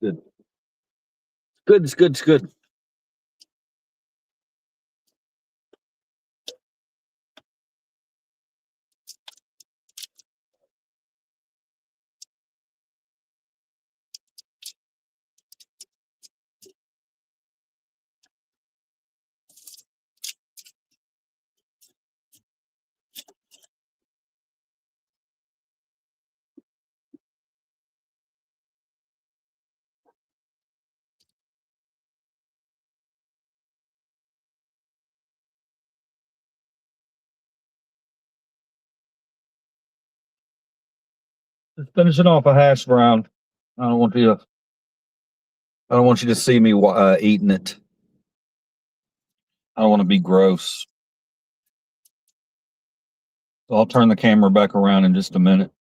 Good. Good. It's good. It's good. Just finishing off a hash brown. I don't want you to. I don't want you to see me eating it. I don't want to be gross. So I'll turn the camera back around in just a minute.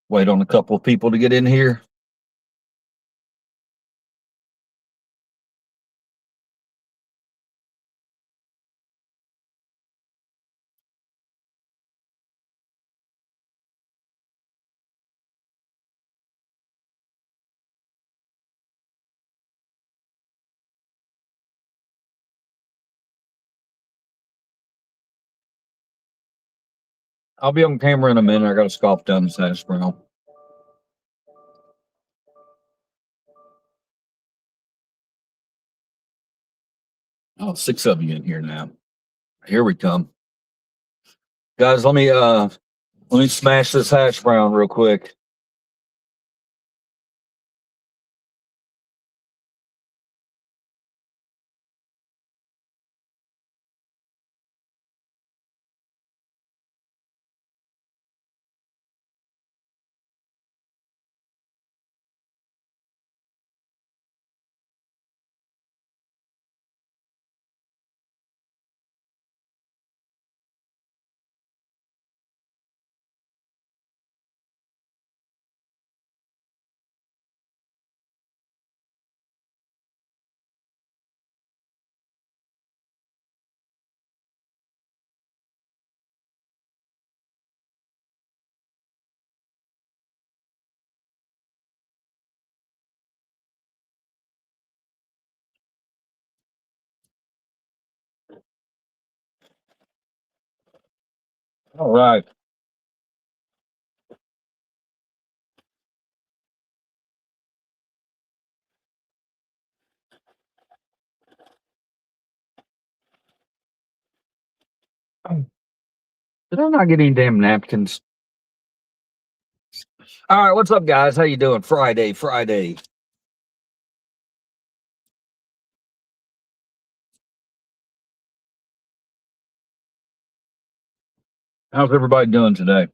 Wait on a couple of people to get in here. I'll be on camera in a minute. I got to scoff down this hash brown. Oh, 6 of you in here now. Here we come. Guys, let me smash this hash brown real quick. All right. Did I not get any damn napkins? All right, what's up, guys? How you doing? Friday. How's everybody doing today? A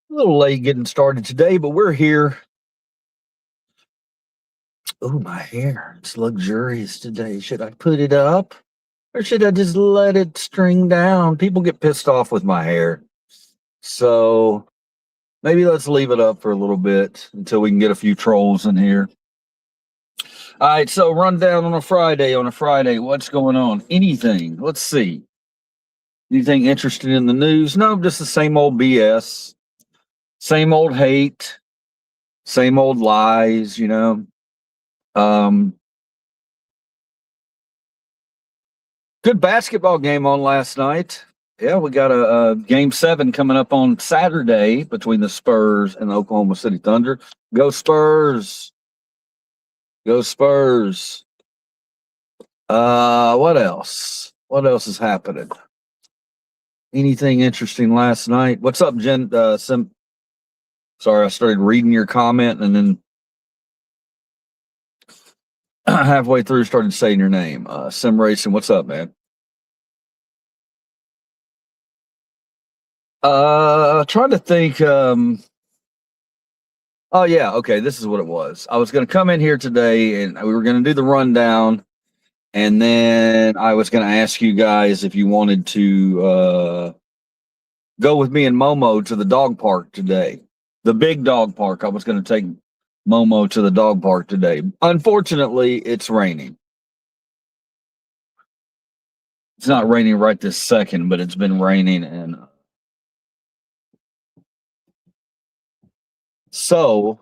little late getting started today, but we're here. Oh, my hair. It's luxurious today. Should I put it up or should I just let it string down? People get pissed off with my hair. So maybe let's leave it up for a little bit until we can get a few trolls in here. All right, so rundown on a Friday. What's going on? Anything? Let's see. Anything interesting in the news? No, just the same old BS. Same old hate. Same old lies, you know. Good basketball game on last night. Yeah, we got a game 7 coming up on Saturday between the Spurs and the Oklahoma City Thunder. Go Spurs! Go Spurs! What else? What else is happening? Anything interesting last night? What's up, Jen? Sorry, I started reading your comment and then halfway through started saying your name. Sim Racing, what's up, man? Trying to think. Oh yeah, okay. This is what it was. I was going to come in here today, and we were going to do the rundown, And then I was going to ask you guys if you wanted to go with me and Momo to the dog park today. The big dog park. I was going to take Momo to the dog park today. Unfortunately, it's raining. It's not raining right this second, but it's been raining. And so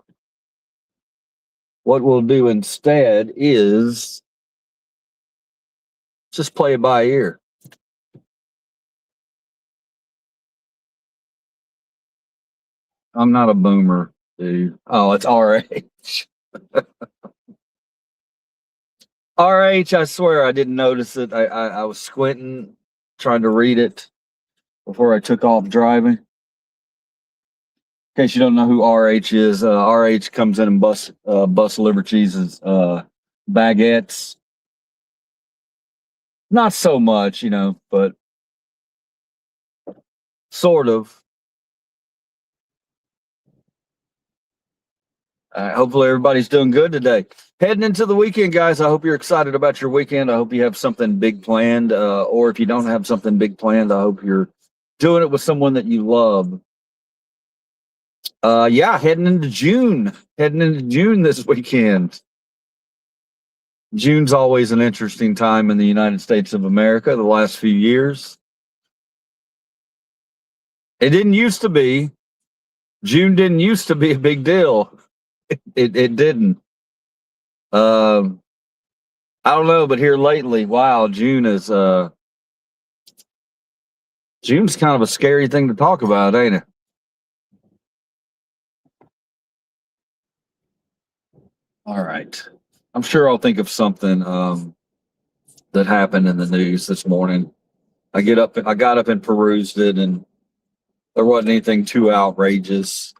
what we'll do instead is just play it by ear. I'm not a boomer, dude. Oh, it's RH. RH, I swear I didn't notice it. I was squinting, trying to read it before I took off driving. In case you don't know who RH is, RH comes in and busts liver cheeses, baguettes. Not so much, but sort of. Hopefully everybody's doing good today. Heading into the weekend, guys. I hope you're excited about your weekend. I hope you have something big planned, or if you don't have something big planned, I hope you're doing it with someone that you love. Yeah, heading into June this weekend. June's always an interesting time in the United States of America. The last few years, it didn't used to be. June didn't used to be a big deal. It didn't. I don't know, but here lately, wow, June's kind of a scary thing to talk about, ain't it? All right. I'm sure I'll think of something that happened in the news this morning. I got up and perused it, and there wasn't anything too outrageous.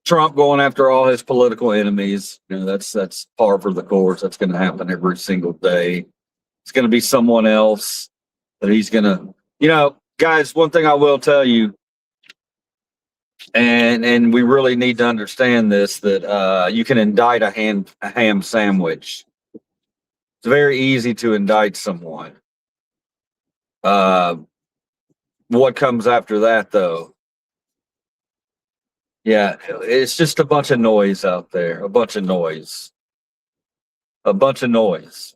Trump going after all his political enemies, that's par for the course. That's going to happen every single day. It's going to be someone else that he's going to, guys, one thing I will tell you, and we really need to understand this, that you can indict a ham sandwich. It's very easy to indict someone. What comes after that, though? Yeah, it's just a bunch of noise out there. A bunch of noise. A bunch of noise.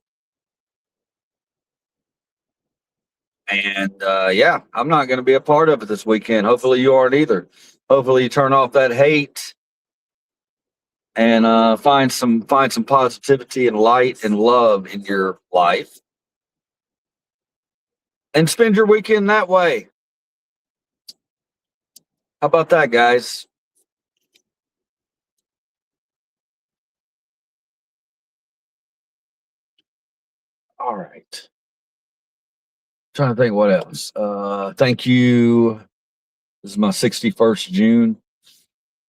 And yeah, I'm not going to be a part of it this weekend. Hopefully you aren't either. Hopefully you turn off that hate and find some positivity and light and love in your life, and spend your weekend that way. How about that, guys? All right. Trying to think what else. Thank you. This is my 61st June.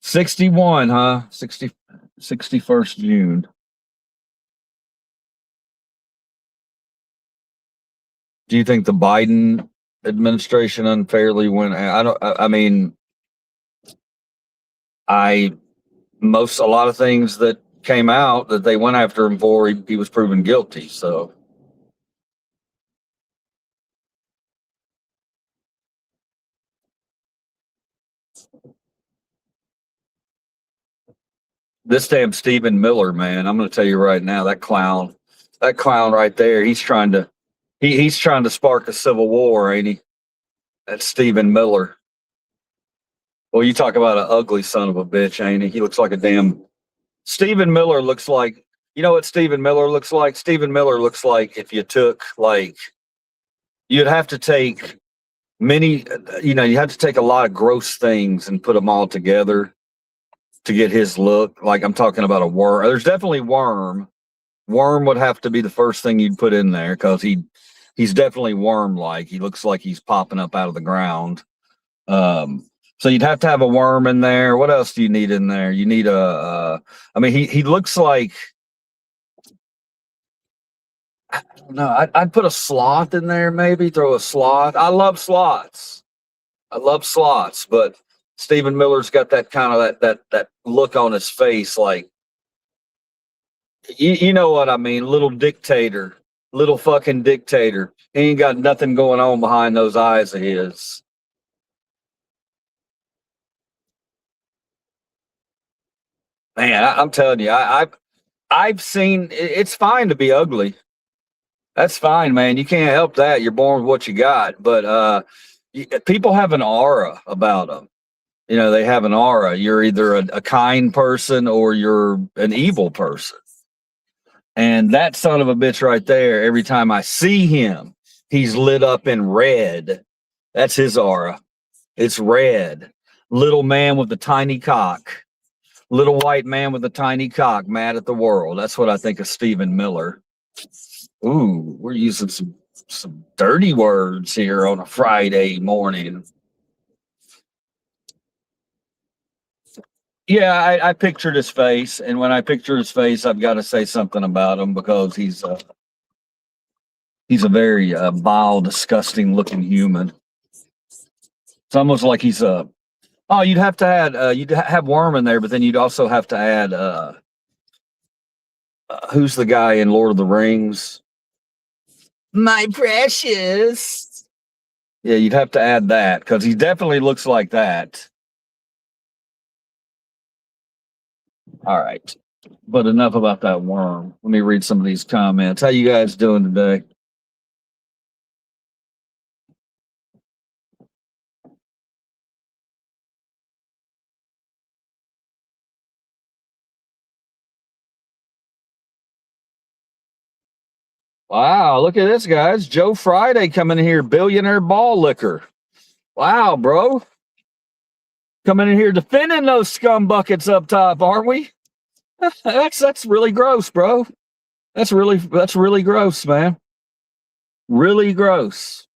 61, huh? 61st June. Do you think the Biden administration unfairly went? I mean, a lot of things that came out that they went after him for, he was proven guilty. So this damn Stephen Miller, man, I'm going to tell you right now, that clown right there, he's trying to spark a civil war, ain't he? That's Stephen Miller. Well, you talk about an ugly son of a bitch, ain't he? He looks like a damn. Stephen Miller looks like. You know what Stephen Miller looks like? Stephen Miller looks like if you took you'd have to take you have to take a lot of gross things and put them all together to get his look. Like I'm talking about a worm. There's definitely worm. Worm would have to be the first thing you'd put in there because he's definitely worm-like. He looks like he's popping up out of the ground. So you'd have to have a worm in there. What else do you need in there? You need I mean, he looks like, I don't know. I'd put a sloth in there, maybe throw a sloth. I love sloths. But Stephen Miller's got that kind of that look on his face, like You know what I mean? Little dictator, little fucking dictator. He ain't got nothing going on behind those eyes of his. Man, I'm telling you, I've seen. It's fine to be ugly. That's fine, man. You can't help that. You're born with what you got. But people have an aura about them. You know, they have an aura. You're either a kind person or you're an evil person. And that son of a bitch right there, every time I see him, he's lit up in red. That's his aura. It's red. Little man with the tiny cock. Little white man with a tiny cock, mad at the world. That's what I think of Stephen Miller. Ooh, we're using some dirty words here on a Friday morning. Yeah, I pictured his face, and when I picture his face, I've got to say something about him because he's a very vile, disgusting looking human. It's almost like he's a. Oh, you'd have to add you'd have Worm in there, but then you'd also have to add who's the guy in Lord of the Rings? My precious. Yeah, you'd have to add that because he definitely looks like that. All right. But enough about that worm. Let me read some of these comments. How you guys doing today? Wow, look at this, guys. Joe Friday coming in here, billionaire ball licker. Wow, bro. Coming in here defending those scum buckets up top, aren't we? That's really gross, bro. That's really gross, man. Really gross.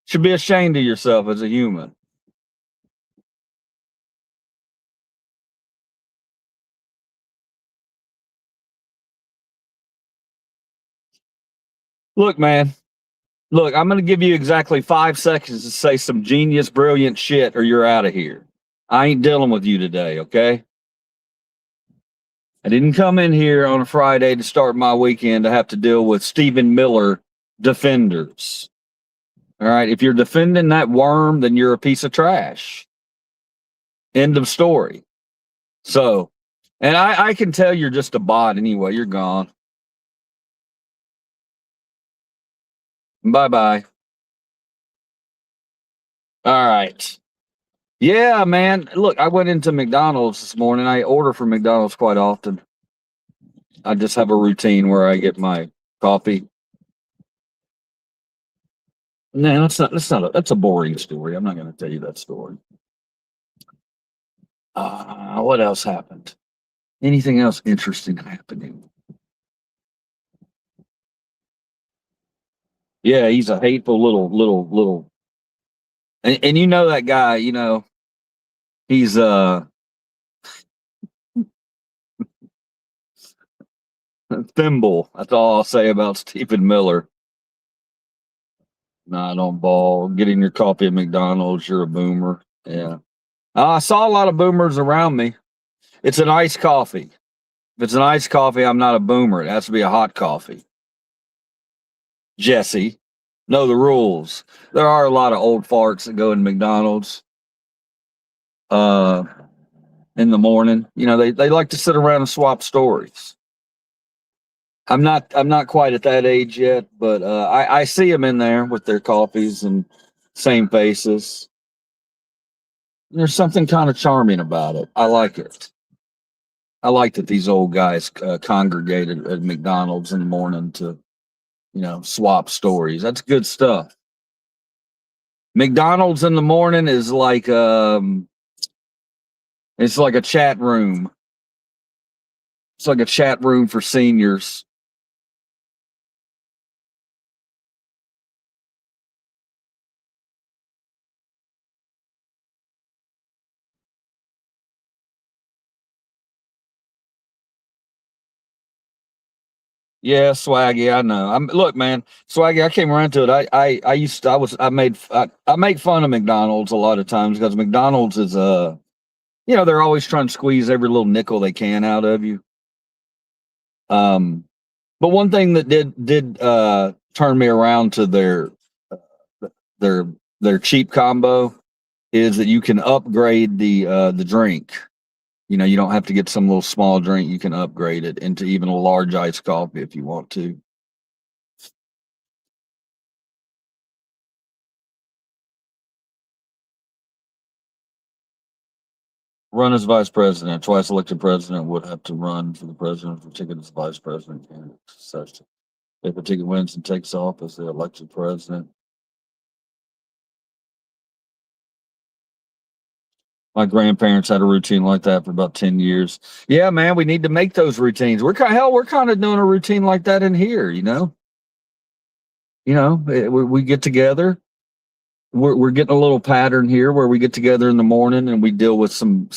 Should be ashamed of yourself as a human. Look, man. Look, I'm going to give you exactly 5 seconds to say some genius, brilliant shit, or you're out of here. I ain't dealing with you today, okay? I didn't come in here on a Friday to start my weekend to have to deal with Stephen Miller defenders. All right. If you're defending that worm, then you're a piece of trash. End of story. So, and I can tell you're just a bot anyway. You're gone. Bye bye. All right. Yeah, man. Look, I went into McDonald's this morning. I order from McDonald's quite often. I just have a routine where I get my coffee. No, that's a boring story. I'm not going to tell you that story. What else happened? Anything else interesting happening? Yeah, he's a hateful little, and you know that guy. You know, he's thimble. That's all I'll say about Stephen Miller. Not on ball. Getting your coffee at McDonald's. You're a boomer. Yeah. I saw a lot of boomers around me. It's an iced coffee. If it's an iced coffee, I'm not a boomer. It has to be a hot coffee. Jesse, know the rules. There are a lot of old farts that go in McDonald's in the morning. You know, they like to sit around and swap stories. I'm not quite at that age yet, but I see them in there with their coffees and same faces. There's something kind of charming about it. I like it. I like that these old guys congregated at McDonald's in the morning to, you know, swap stories. That's good stuff. McDonald's in the morning is like it's like a chat room. It's like a chat room for seniors. Yeah, Swaggy, I know. Look, man, Swaggy, I came around to it. I used to, I make fun of McDonald's a lot of times because McDonald's is you know, they're always trying to squeeze every little nickel they can out of you. Um, but one thing that did turn me around to their their cheap combo is that you can upgrade the drink. You know, you don't have to get some little small drink. You can upgrade it into even a large iced coffee if you want to. Run as vice president. Twice elected president would have to run for the presidential ticket as vice president candidate. Such if a ticket wins and takes office, the elected president. My grandparents had a routine like that for about 10 years. Yeah, man, we need to make those routines. We're kind of doing a routine like that in here, you know. We get together. We're getting a little pattern here where we get together in the morning and we deal with some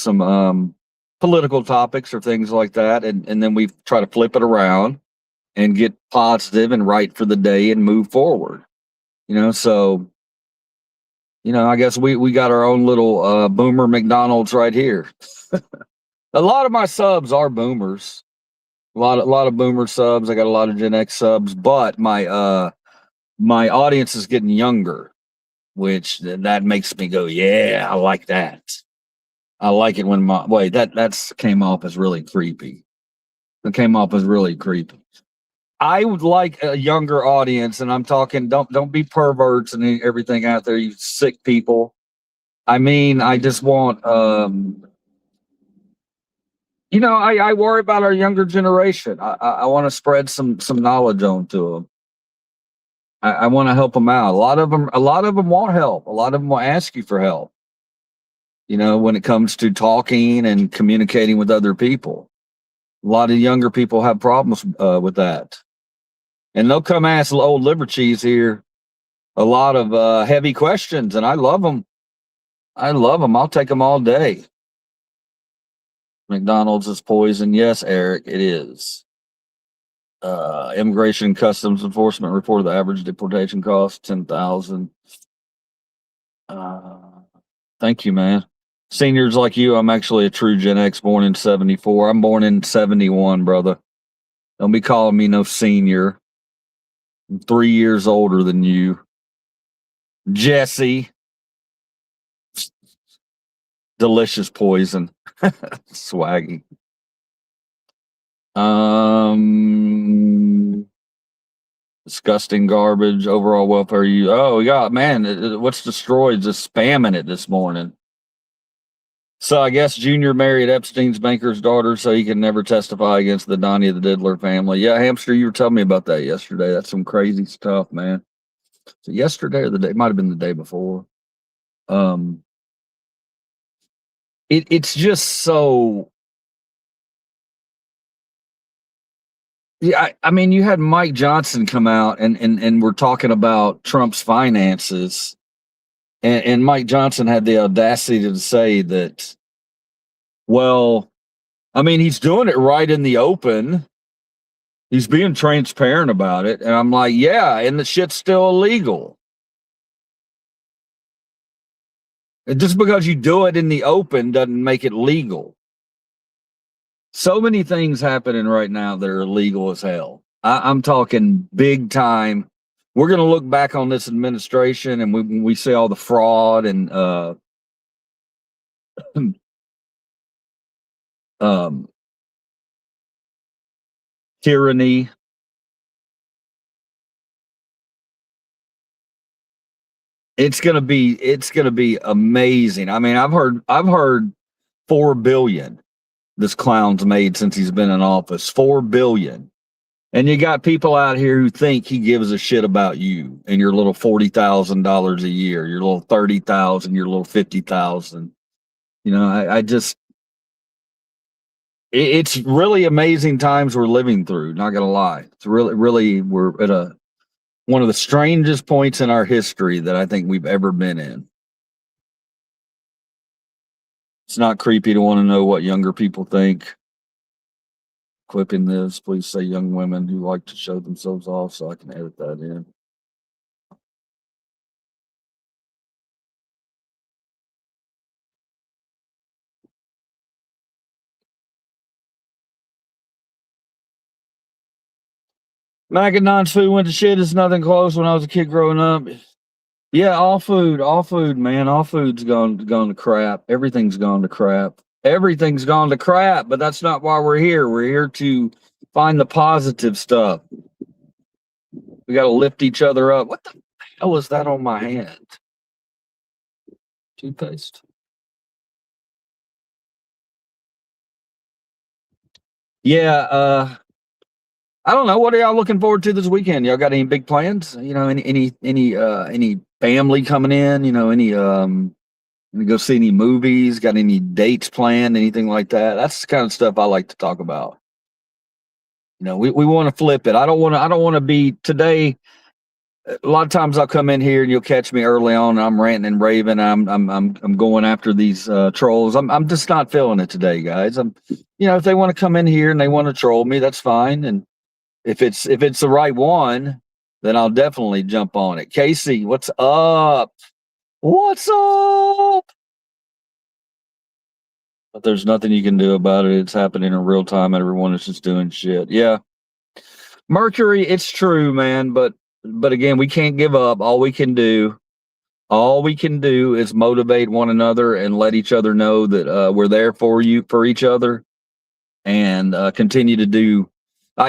political topics or things like that, and then we try to flip it around and get positive and right for the day and move forward. So I guess we got our own little boomer McDonald's right here. A lot of my subs are boomers. A lot of boomer subs. I got a lot of Gen X subs, but my audience is getting younger, which that makes me go, yeah, I like that. I like it when my wait that's came off as really creepy. It came off as really creepy. I would like a younger audience, and I'm talking don't be perverts and everything out there, you sick people. I mean, I just want I worry about our younger generation. I want to spread some knowledge on to them. I want to help them out. A lot of them want help. A lot of them will ask you for help. When it comes to talking and communicating with other people, a lot of younger people have problems with that, and they'll come ask old liver cheese here a lot of heavy questions, and I love them. I love them. I'll take them all day. McDonald's is poison. Yes, Eric, it is. Immigration and Customs Enforcement reported the average deportation cost 10,000. Uh, thank you, man. Seniors like you, I'm actually a true Gen X, born in '74. I'm born in '71, brother. Don't be calling me no senior. I'm 3 years older than you, Jesse. Delicious poison, swaggy. Um, Disgusting garbage. Overall welfare. Oh, yeah, man. What's destroyed? Just spamming it this morning. So I guess Junior married Epstein's banker's daughter, so he can never testify against the Donnie of the Diddler family. Yeah, Hamster, you were telling me about that yesterday. That's some crazy stuff, man. So yesterday or the day, it might have been the day before. Um, it's just so. Yeah, I mean, you had Mike Johnson come out and we're talking about Trump's finances, and Mike Johnson had the audacity to say that, well, I mean, he's doing it right in the open. He's being transparent about it. And I'm like, yeah, and the shit's still illegal. And just because you do it in the open doesn't make it legal. So many things happening right now that are illegal as hell. I'm talking big time. We're going to look back on this administration, and when we see all the fraud and um, tyranny. It's gonna be amazing. I mean, I've heard 4 billion this clown's made since he's been in office. 4 billion. And you got people out here who think he gives a shit about you and your little $40,000 a year, your little 30,000, your little 50,000. I just it's really amazing times we're living through. Not gonna lie, it's really we're at one of the strangest points in our history that I think we've ever been in. It's not creepy to want to know what younger people think. Clipping this, please say young women who like to show themselves off so I can edit that in. Macadon's food went to shit. It's nothing close when I was a kid growing up. Yeah, all food, man. All food's gone to crap. Everything's gone to crap. Everything's gone to crap, but that's not why we're here. We're here to find the positive stuff. We got to lift each other up. What the hell is that on my hand? Toothpaste. Yeah, I don't know. What are y'all looking forward to this weekend? Y'all got any big plans? You know, any family coming in? You know, any go see any movies? Got any dates planned? Anything like that? That's the kind of stuff I like to talk about. You know, we want to flip it. I don't want to be today. A lot of times I'll come in here and you'll catch me early on. I'm ranting and raving. I'm going after these trolls. I'm just not feeling it today, guys. You know, if they want to come in here and they want to troll me, that's fine. And if it's the right one, then I'll definitely jump on it. Casey, what's up? What's up? But there's nothing you can do about it. It's happening in real time. Everyone is just doing shit. Yeah. Mercury, it's true, man, but again, we can't give up. All we can do is motivate one another and let each other know that we're there for each other, and continue to do.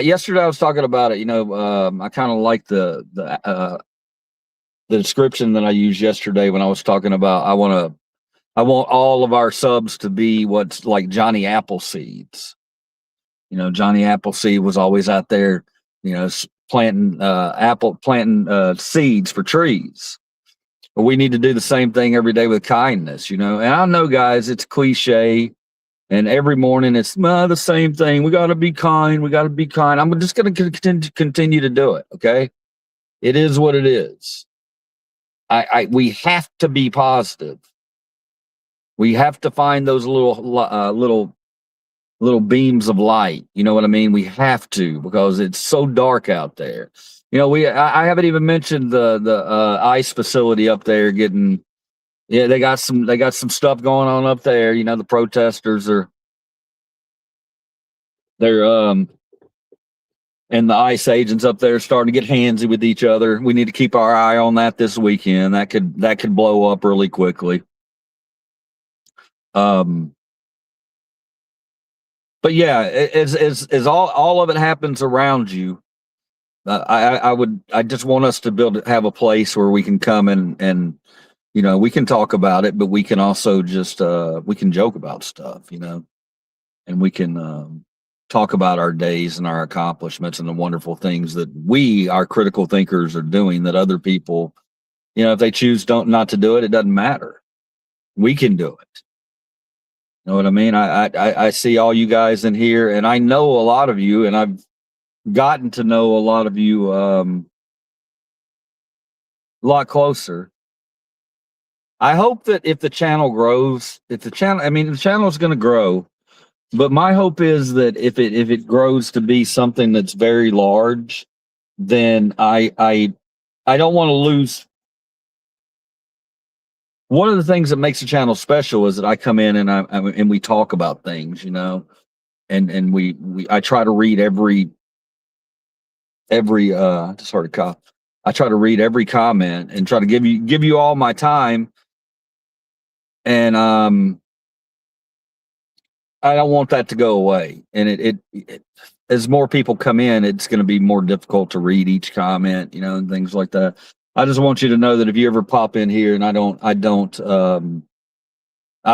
Yesterday, I was talking about it. You know, I kind of like the description that I used yesterday when I was talking about. I want all of our subs to be what's like Johnny Appleseeds. You know, Johnny Appleseed was always out there, you know, planting seeds for trees. But we need to do the same thing every day with kindness, you know. And I know, guys, it's cliche, and every morning it's the same thing. We got to be kind. We got to be kind. I'm just going to continue to do it. Okay, it is what it is. We have to be positive. We have to find those little beams of light. You know what I mean? We have to, because it's so dark out there. You know, I haven't even mentioned the ice facility up there getting. Yeah, they got some stuff going on up there. You know, the protesters they're and the ICE agents up there starting to get handsy with each other. We need to keep our eye on that this weekend. That could blow up really quickly. But yeah, as all of it happens around you, I just want us to have a place where we can come and you know, we can talk about it, but we can also just we can joke about stuff, you know, and we can talk about our days and our accomplishments and the wonderful things that our critical thinkers, are doing that other people, you know, if they choose not to do it, it doesn't matter. We can do it. You know what I mean? I see all you guys in here, and I know a lot of you, and I've gotten to know a lot of you a lot closer. I hope that if the channel grows, the channel is going to grow, but my hope is that if it grows to be something that's very large, then I don't want to lose. One of the things that makes the channel special is that I come in and we talk about things, you know, and I try to read every just heard a cop. I try to read every comment and try to give you all my time. And I don't want that to go away. And it as more people come in, it's going to be more difficult to read each comment, you know, and things like that. I just want you to know that if you ever pop in here and I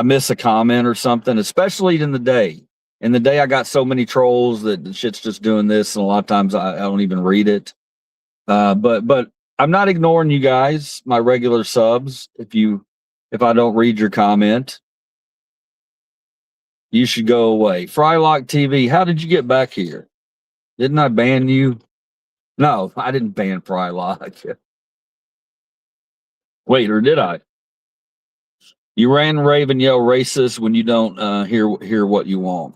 miss a comment or something, especially in the day. In the day, I got so many trolls that the shit's just doing this, and a lot of times I don't even read it. But I'm not ignoring you guys, my regular subs. If I don't read your comment, you should go away. Frylock TV, how did you get back here? Didn't I ban you? No, I didn't ban Frylock. Wait, or did I? You ran, rave, and yell racist when you don't hear what you want.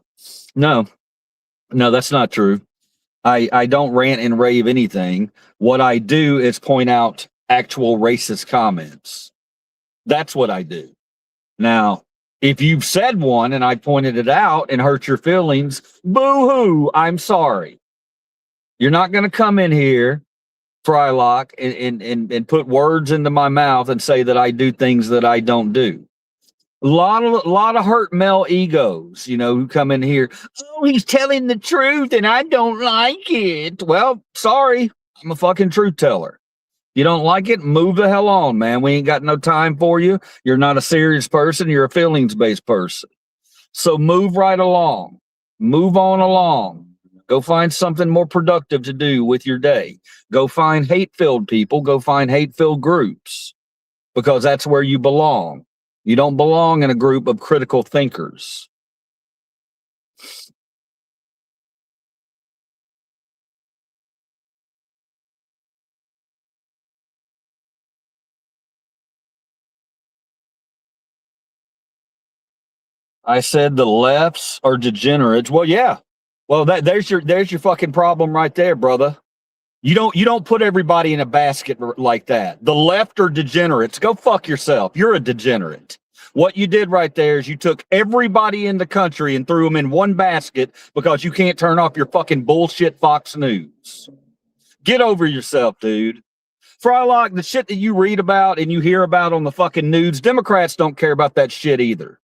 No, that's not true. I don't rant and rave anything. What I do is point out actual racist comments. That's what I do. Now, if you've said one and I pointed it out and hurt your feelings, boo-hoo, I'm sorry. You're not going to come in here, Frylock, and put words into my mouth and say that I do things that I don't do. A lot of hurt male egos, who come in here. Oh, he's telling the truth and I don't like it. Well, sorry, I'm a fucking truth teller. You don't like it? Move the hell on, man. We ain't got no time for you. You're not a serious person. You're a feelings based person. So move right along. Move on along. Go find something more productive to do with your day. Go find hate filled people. Go find hate filled groups because that's where you belong. You don't belong in a group of critical thinkers. I said the lefts are degenerates. Well, yeah. Well, there's your fucking problem right there, brother. You don't put everybody in a basket like that. The left are degenerates. Go fuck yourself. You're a degenerate. What you did right there is you took everybody in the country and threw them in one basket because you can't turn off your fucking bullshit Fox News. Get over yourself, dude. Frylock, the shit that you read about and you hear about on the fucking news, Democrats don't care about that shit either.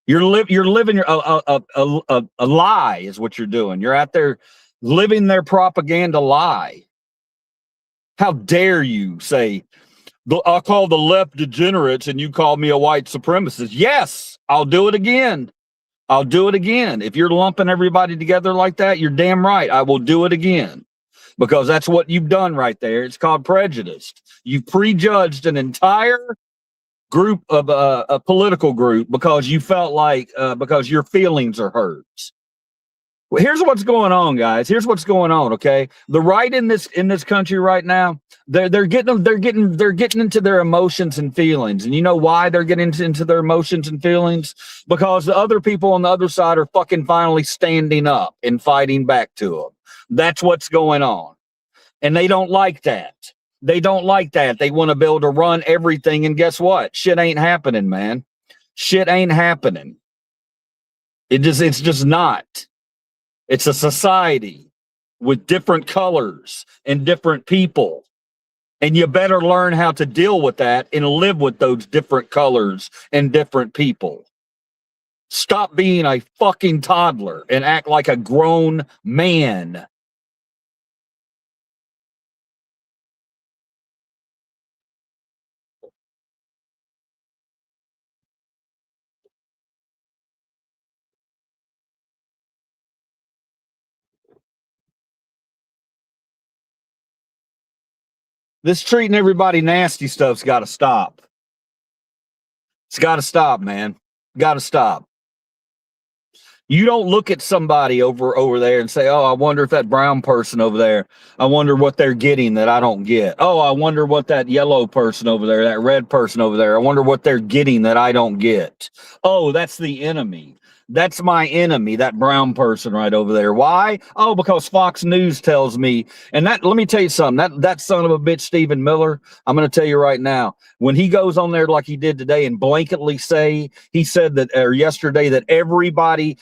You're living a lie is what you're doing. You're out there living their propaganda lie. How dare you say, I'll call the left degenerates and you call me a white supremacist? Yes, I'll do it again. I'll do it again. If you're lumping everybody together like that, you're damn right. I will do it again because that's what you've done right there. It's called prejudice. You've prejudged an entire group of a political group because you felt like because your feelings are hurt. Well, here's what's going on, guys. Here's what's going on. Okay, the right in this country right now, they're getting into their emotions and feelings, and you know why they're getting into their emotions and feelings? Because the other people on the other side are fucking finally standing up and fighting back to them. That's what's going on, and they don't like that. They don't like that. They want to be able to run everything, and guess what? Shit ain't happening, man. Shit ain't happening. It's just not. It's a society with different colors and different people. And you better learn how to deal with that and live with those different colors and different people. Stop being a fucking toddler and act like a grown man. This treating everybody nasty stuff's got to stop. It's got to stop, man. Got to stop. You don't look at somebody over there and say, "Oh, I wonder if that brown person over there, I wonder what they're getting that I don't get. Oh, I wonder what that yellow person over there, that red person over there, I wonder what they're getting that I don't get. Oh, that's the enemy. That's my enemy, that brown person right over there. Why? Oh, because Fox News tells me." And that, let me tell you something. That son of a bitch, Stephen Miller, I'm going to tell you right now, when he goes on there like he did today and blanketly say, he said that, or yesterday, that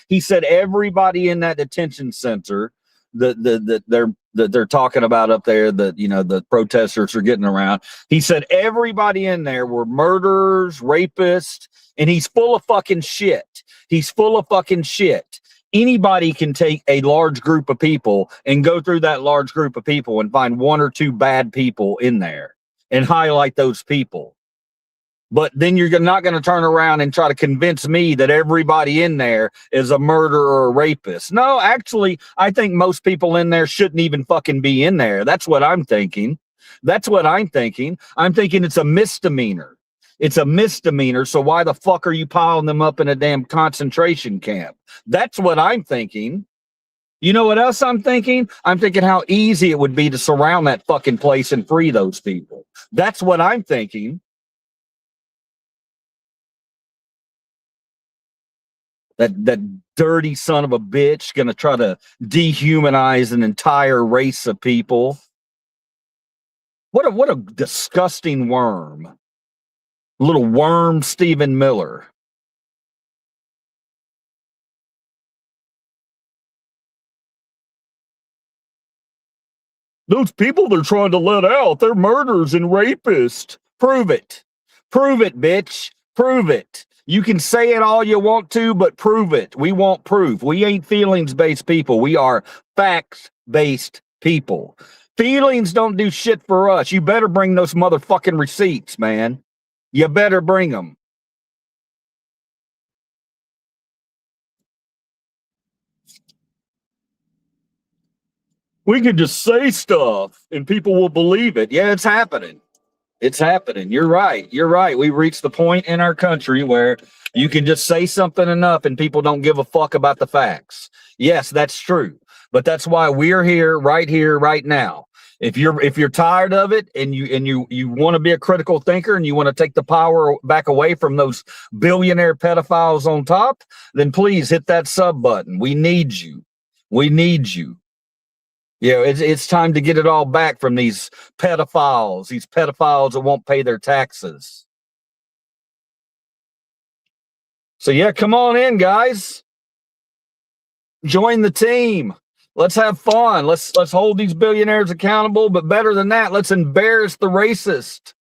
he said everybody in that detention center that they're talking about up there, that the protesters are getting around. He said everybody in there were murderers, rapists, and he's full of fucking shit. He's full of fucking shit. Anybody can take a large group of people and go through that large group of people and find one or two bad people in there and highlight those people. But then you're not going to turn around and try to convince me that everybody in there is a murderer or a rapist. No, actually, I think most people in there shouldn't even fucking be in there. That's what I'm thinking. That's what I'm thinking. I'm thinking it's a misdemeanor. It's a misdemeanor. So why the fuck are you piling them up in a damn concentration camp? That's what I'm thinking. You know what else I'm thinking? I'm thinking how easy it would be to surround that fucking place and free those people. That's what I'm thinking. That dirty son of a bitch gonna try to dehumanize an entire race of people. What a disgusting worm. Little worm Stephen Miller. Those people they're trying to let out, they're murderers and rapists. Prove it. Prove it, bitch. Prove it. You can say it all you want to, but prove it. We want proof. We ain't feelings based people. We are facts based people. Feelings don't do shit for us. You better bring those motherfucking receipts, man. You better bring them. We could just say stuff and people will believe it. Yeah, it's happening. It's happening. You're right. You're right. We reached the point in our country where you can just say something enough and people don't give a fuck about the facts. Yes, that's true. But that's why we're here, right now. If you're tired of it and you want to be a critical thinker and you want to take the power back away from those billionaire pedophiles on top, then please hit that sub button. We need you. We need you. It's time to get it all back from these pedophiles that won't pay their taxes. So yeah, come on in, guys. Join the team. Let's have fun. Let's hold these billionaires accountable, but better than that, let's embarrass the racist.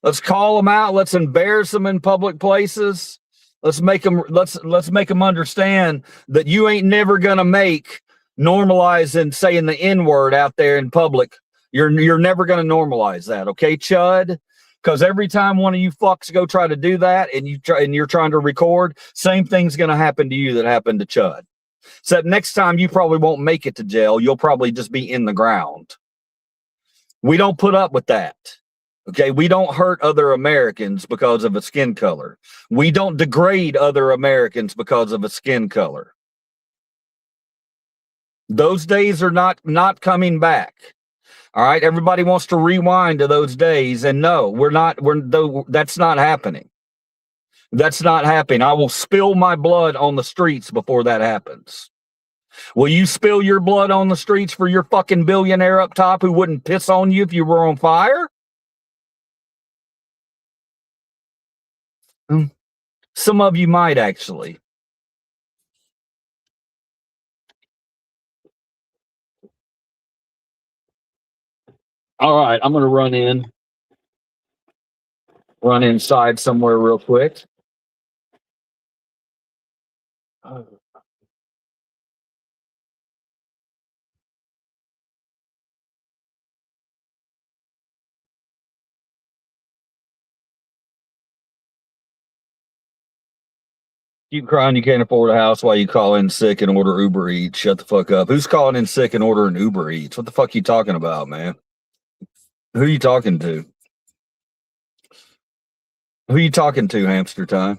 Let's call them out. Let's embarrass them in public places. Let's make them understand that you ain't never gonna make normalizing saying the N-word out there in public. You're never gonna normalize that, okay, Chud? Because every time one of you fucks go try to do that and you're trying to record, same thing's gonna happen to you that happened to Chud. Except next time you probably won't make it to jail. You'll probably just be in the ground. We don't put up with that. Okay, we don't hurt other Americans because of a skin color. We don't degrade other Americans because of a skin color. Those days are not coming back. All right, everybody wants to rewind to those days, and no, that's not happening. That's not happening. I will spill my blood on the streets before that happens. Will you spill your blood on the streets for your fucking billionaire up top who wouldn't piss on you if you were on fire? Some of you might actually. All right, I'm going to run inside somewhere real quick. Keep crying you can't afford a house while you call in sick and order Uber Eats. Shut the fuck up. Who's calling in sick and ordering Uber Eats? What the fuck you talking about, man? Who you talking to? Who you talking to, Hamster Time?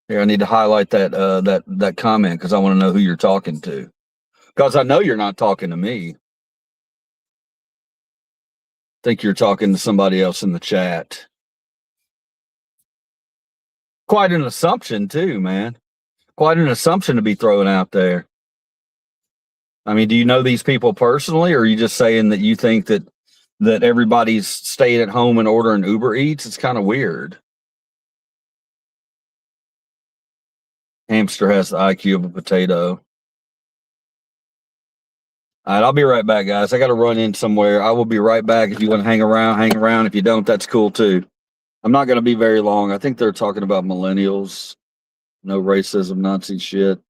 Here, I need to highlight that comment because I want to know who you're talking to. Because I know you're not talking to me. Think you're talking to somebody else in the chat. Quite an assumption, too, man. Quite an assumption to be thrown out there. I mean, do you know these people personally, or are you just saying that you think that everybody's staying at home and ordering Uber Eats? It's kind of weird. Hamster has the IQ of a potato. All right, I'll be right back, guys. I got to run in somewhere. I will be right back. If you want to hang around, hang around. If you don't, that's cool too. I'm not going to be very long. I think they're talking about millennials. No racism, Nazi shit.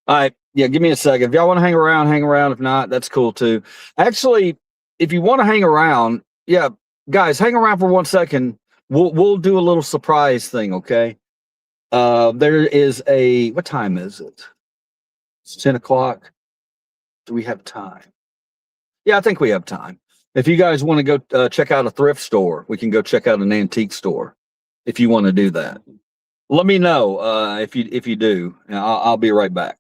All right. Yeah, give me a second. If y'all want to hang around, hang around. If not, that's cool too. Actually, if you want to hang around, yeah, guys, hang around for 1 second. We'll do a little surprise thing, okay? There is what time is it? It's 10 o'clock. Do we have time? Yeah, I think we have time. If you guys want to go check out a thrift store, we can go check out an antique store. If you want to do that, let me know if you do. And I'll be right back.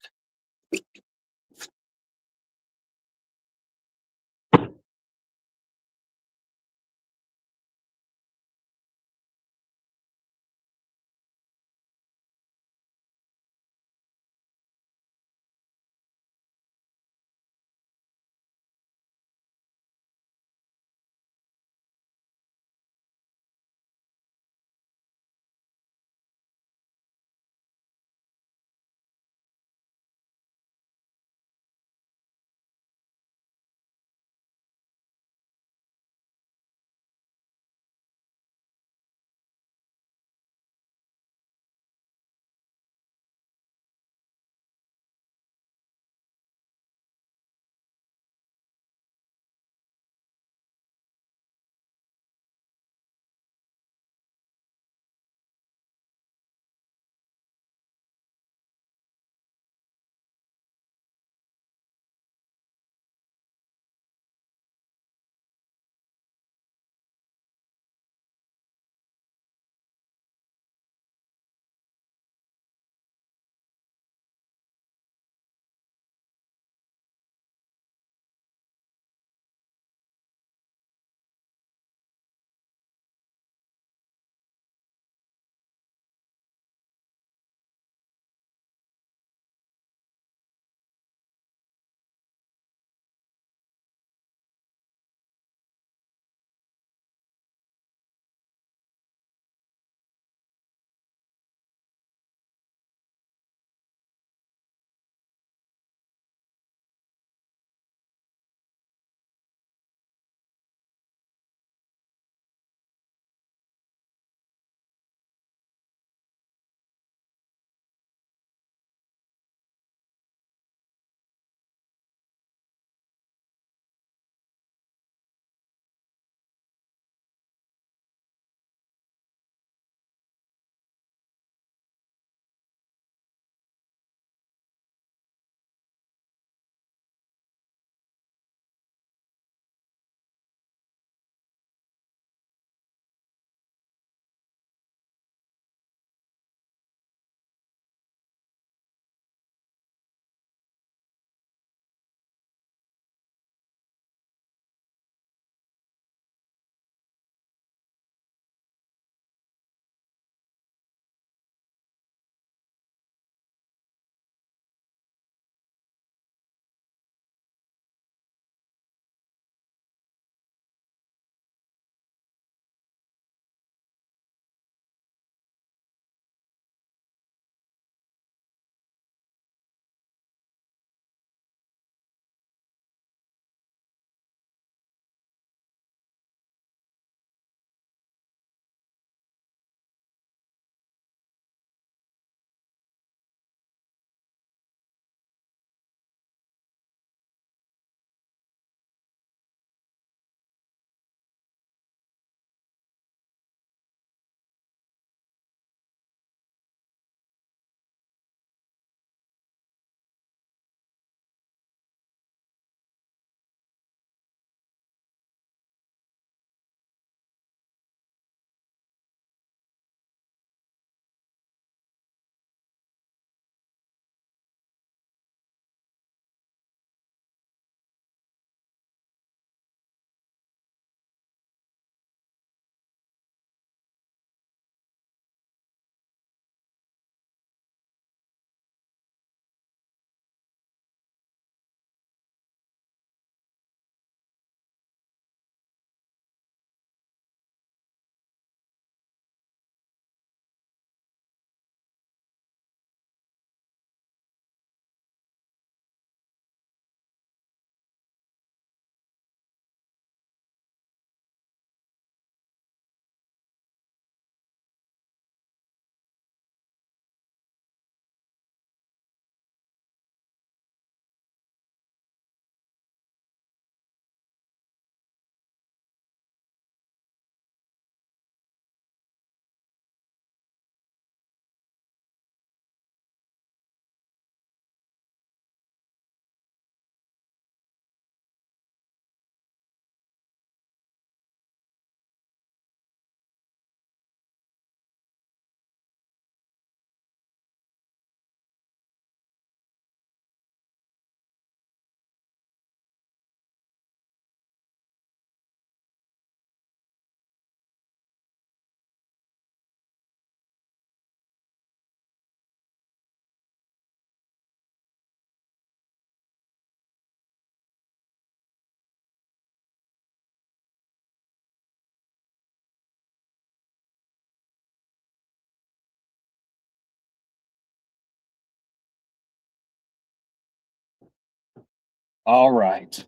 All right.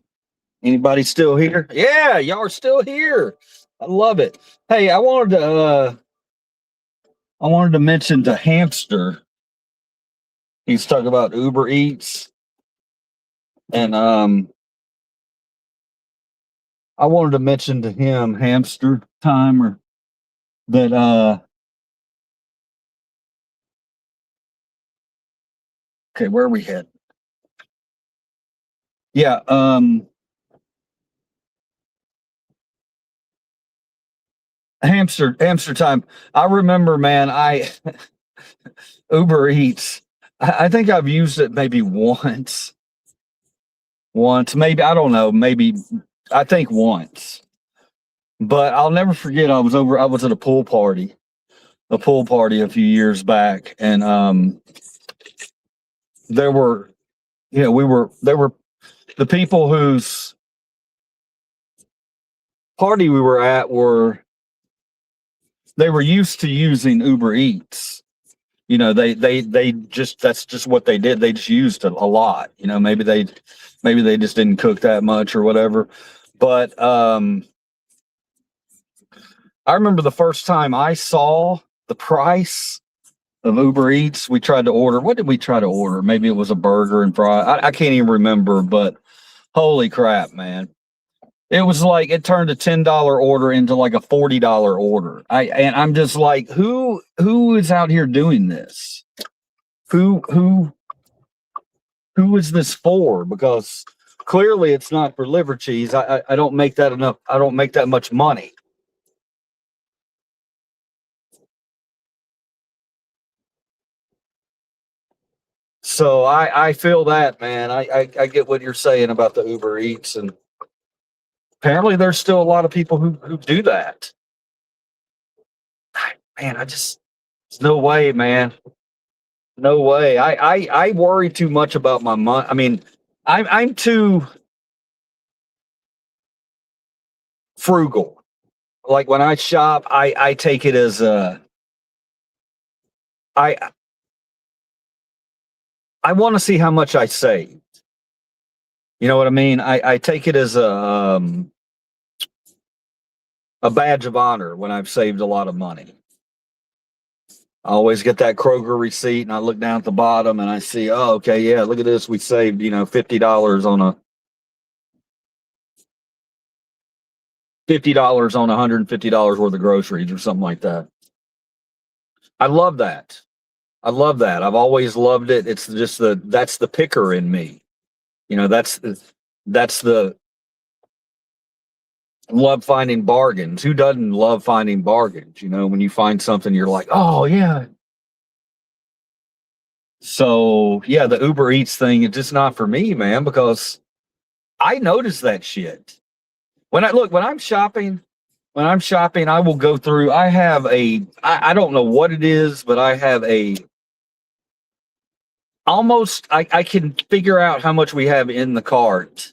Anybody still here? Yeah, y'all are still here. I love it. Hey, I wanted to mention the hamster. He's talking about Uber Eats, and I wanted to mention to him, hamster timer, that okay, where are we headed? Yeah, hamster time. I remember, man, I Uber Eats. I think I've used it maybe once, maybe, I don't know, maybe, I think once. But I'll never forget, I was at a pool party a few years back, and there were, there were the people whose party we were at they were used to using Uber Eats. They just, that's just what they did. They just used it a lot. Maybe they just didn't cook that much or whatever. But I remember the first time I saw the price of Uber Eats. We tried to order. What did we try to order? Maybe it was a burger and fries. I can't even remember. But holy crap, man! It was like it turned a $10 order into like a $40 order. I'm just like, who is out here doing this? Who who is this for? Because clearly it's not for liver cheese. I don't make that enough. I don't make that much money. So I feel that, man. I get what you're saying about the Uber Eats, and apparently there's still a lot of people who do that. Man, there's no way, man. No way. I worry too much about my money. I mean, I'm too frugal. Like when I shop, I take it as I I want to see how much I save. You know what I mean? I take it as a badge of honor when I've saved a lot of money. I always get that Kroger receipt, and I look down at the bottom and I see, oh, okay, yeah, look at this. We saved, $50 on $150 worth of groceries or something like that. I love that. I love that. I've always loved it. It's just that's the picker in me. That's the love finding bargains. Who doesn't love finding bargains? When you find something, you're like, oh yeah. So yeah, the Uber Eats thing is just not for me, man, because I notice that shit. When I'm shopping, I will go through. I don't know what it is, but I have I can figure out how much we have in the cart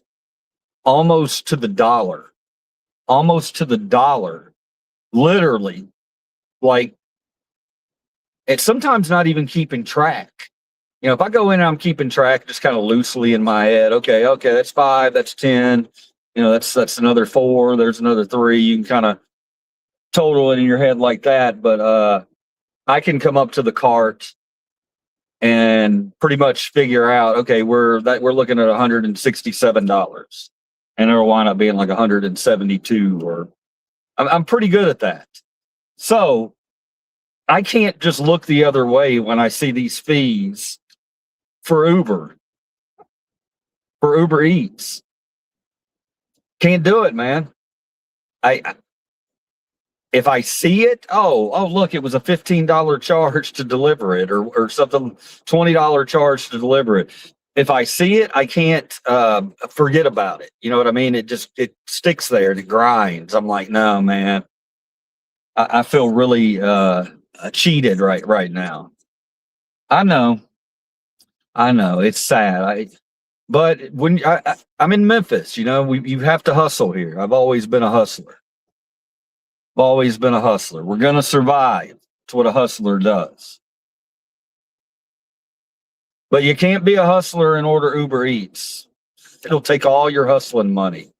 almost to the dollar. Almost to the dollar. Literally. Like, it's sometimes not even keeping track. If I go in and I'm keeping track just kind of loosely in my head, okay, that's 5, that's 10, that's another 4, there's another 3. You can kind of total it in your head like that, but I can come up to the cart and pretty much figure out, okay, we're looking at $167, and it'll wind up being like 172, or I'm pretty good at that. So I can't just look the other way when I see these fees for Uber Eats. Can't do it, man. I If I see it, oh, look, it was a $15 charge to deliver it, or something, $20 charge to deliver it. If I see it, I can't forget about it. You know what I mean? It sticks there, it grinds. I'm like, no, man. I feel really cheated right now. I know, it's sad. But I'm in Memphis, you have to hustle here. I've always been a hustler. Always been a hustler. We're going to survive. It's what a hustler does. But you can't be a hustler and order Uber Eats. It'll take all your hustling money.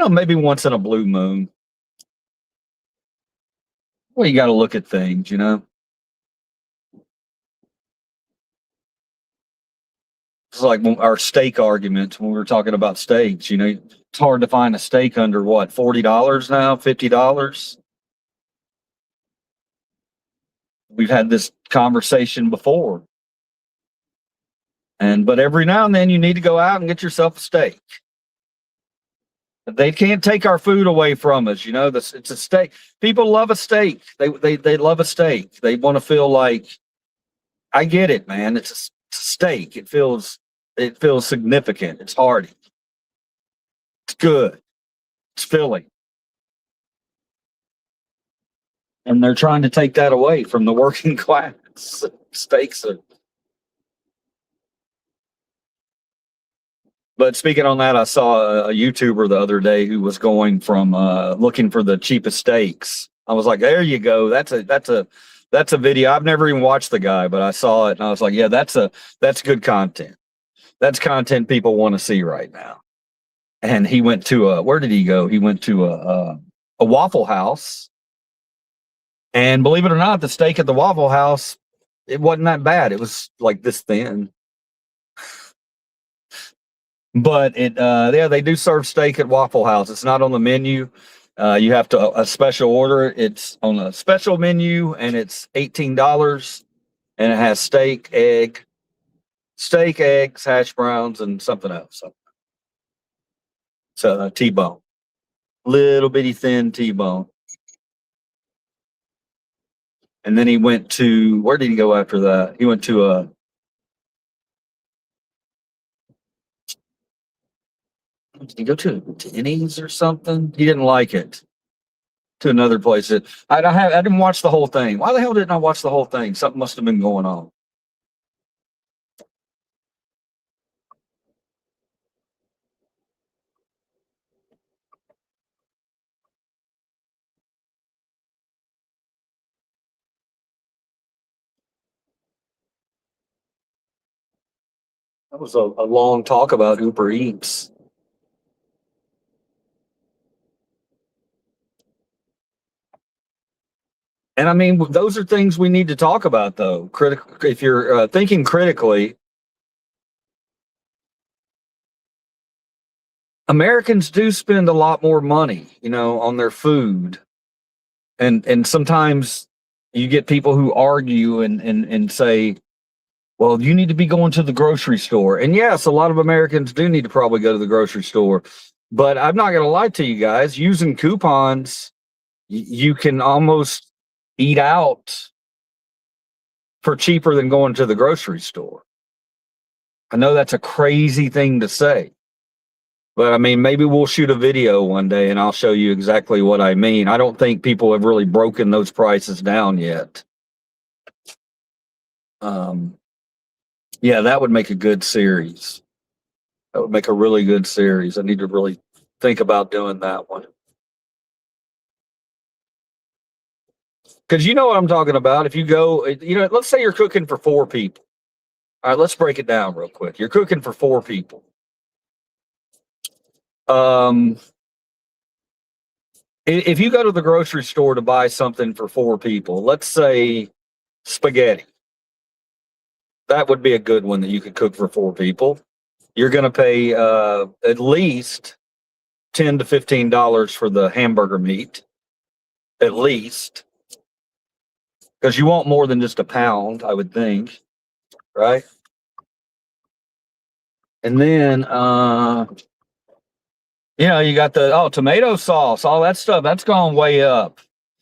Maybe once in a blue moon. Well, you got to look at things. It's like our steak argument when we were talking about steaks. It's hard to find a steak under what, $40 now, $50. We've had this conversation before. But every now and then you need to go out and get yourself a steak. They can't take our food away from us. It's a steak. People love a steak. They love a steak. They want to feel like, I get it, man. It's a steak. It feels significant. It's hearty. It's good. It's filling. And they're trying to take that away from the working class. Steaks are. But speaking on that, I saw a YouTuber the other day who was going from looking for the cheapest steaks. I was like, there you go. That's a video. I've never even watched the guy, but I saw it and I was like, yeah, that's good content. That's content people want to see right now. And he went to where did he go? He went to a Waffle House. And believe it or not, the steak at the Waffle House, it wasn't that bad. It was like this thin. But they do serve steak at Waffle House. It's not on the menu. You have to a special order. It's on a special menu, and it's $18, and it has steak, eggs, hash browns, and something else. It's a T-bone, little bitty thin T-bone. And then he went to, where did he go after that? He went to did he go to Denny's or something? He didn't like it. To another place. I didn't watch the whole thing. Why the hell didn't I watch the whole thing? Something must have been going on. That was a long talk about Uber Eats. And I mean, those are things we need to talk about, though. If you're thinking critically, Americans do spend a lot more money, on their food, and sometimes you get people who argue and say, well, you need to be going to the grocery store. And yes, a lot of Americans do need to probably go to the grocery store. But I'm not going to lie to you guys, using coupons, you can almost eat out for cheaper than going to the grocery store. I know that's a crazy thing to say, but I mean, maybe we'll shoot a video one day and I'll show you exactly what I mean. I don't think people have really broken those prices down yet. Yeah, that would make a good series. That would make a really good series. I need to really think about doing that one. Because you know what I'm talking about. If you go, let's say you're cooking for 4 people. All right, let's break it down real quick. You're cooking for 4 people. If you go to the grocery store to buy something for 4 people, let's say spaghetti, that would be a good one that you could cook for 4 people. You're going to pay at least $10 to $15 for the hamburger meat, at least. Because you want more than just a pound, I would think, right? And then, you got the tomato sauce, all that stuff. That's gone way up.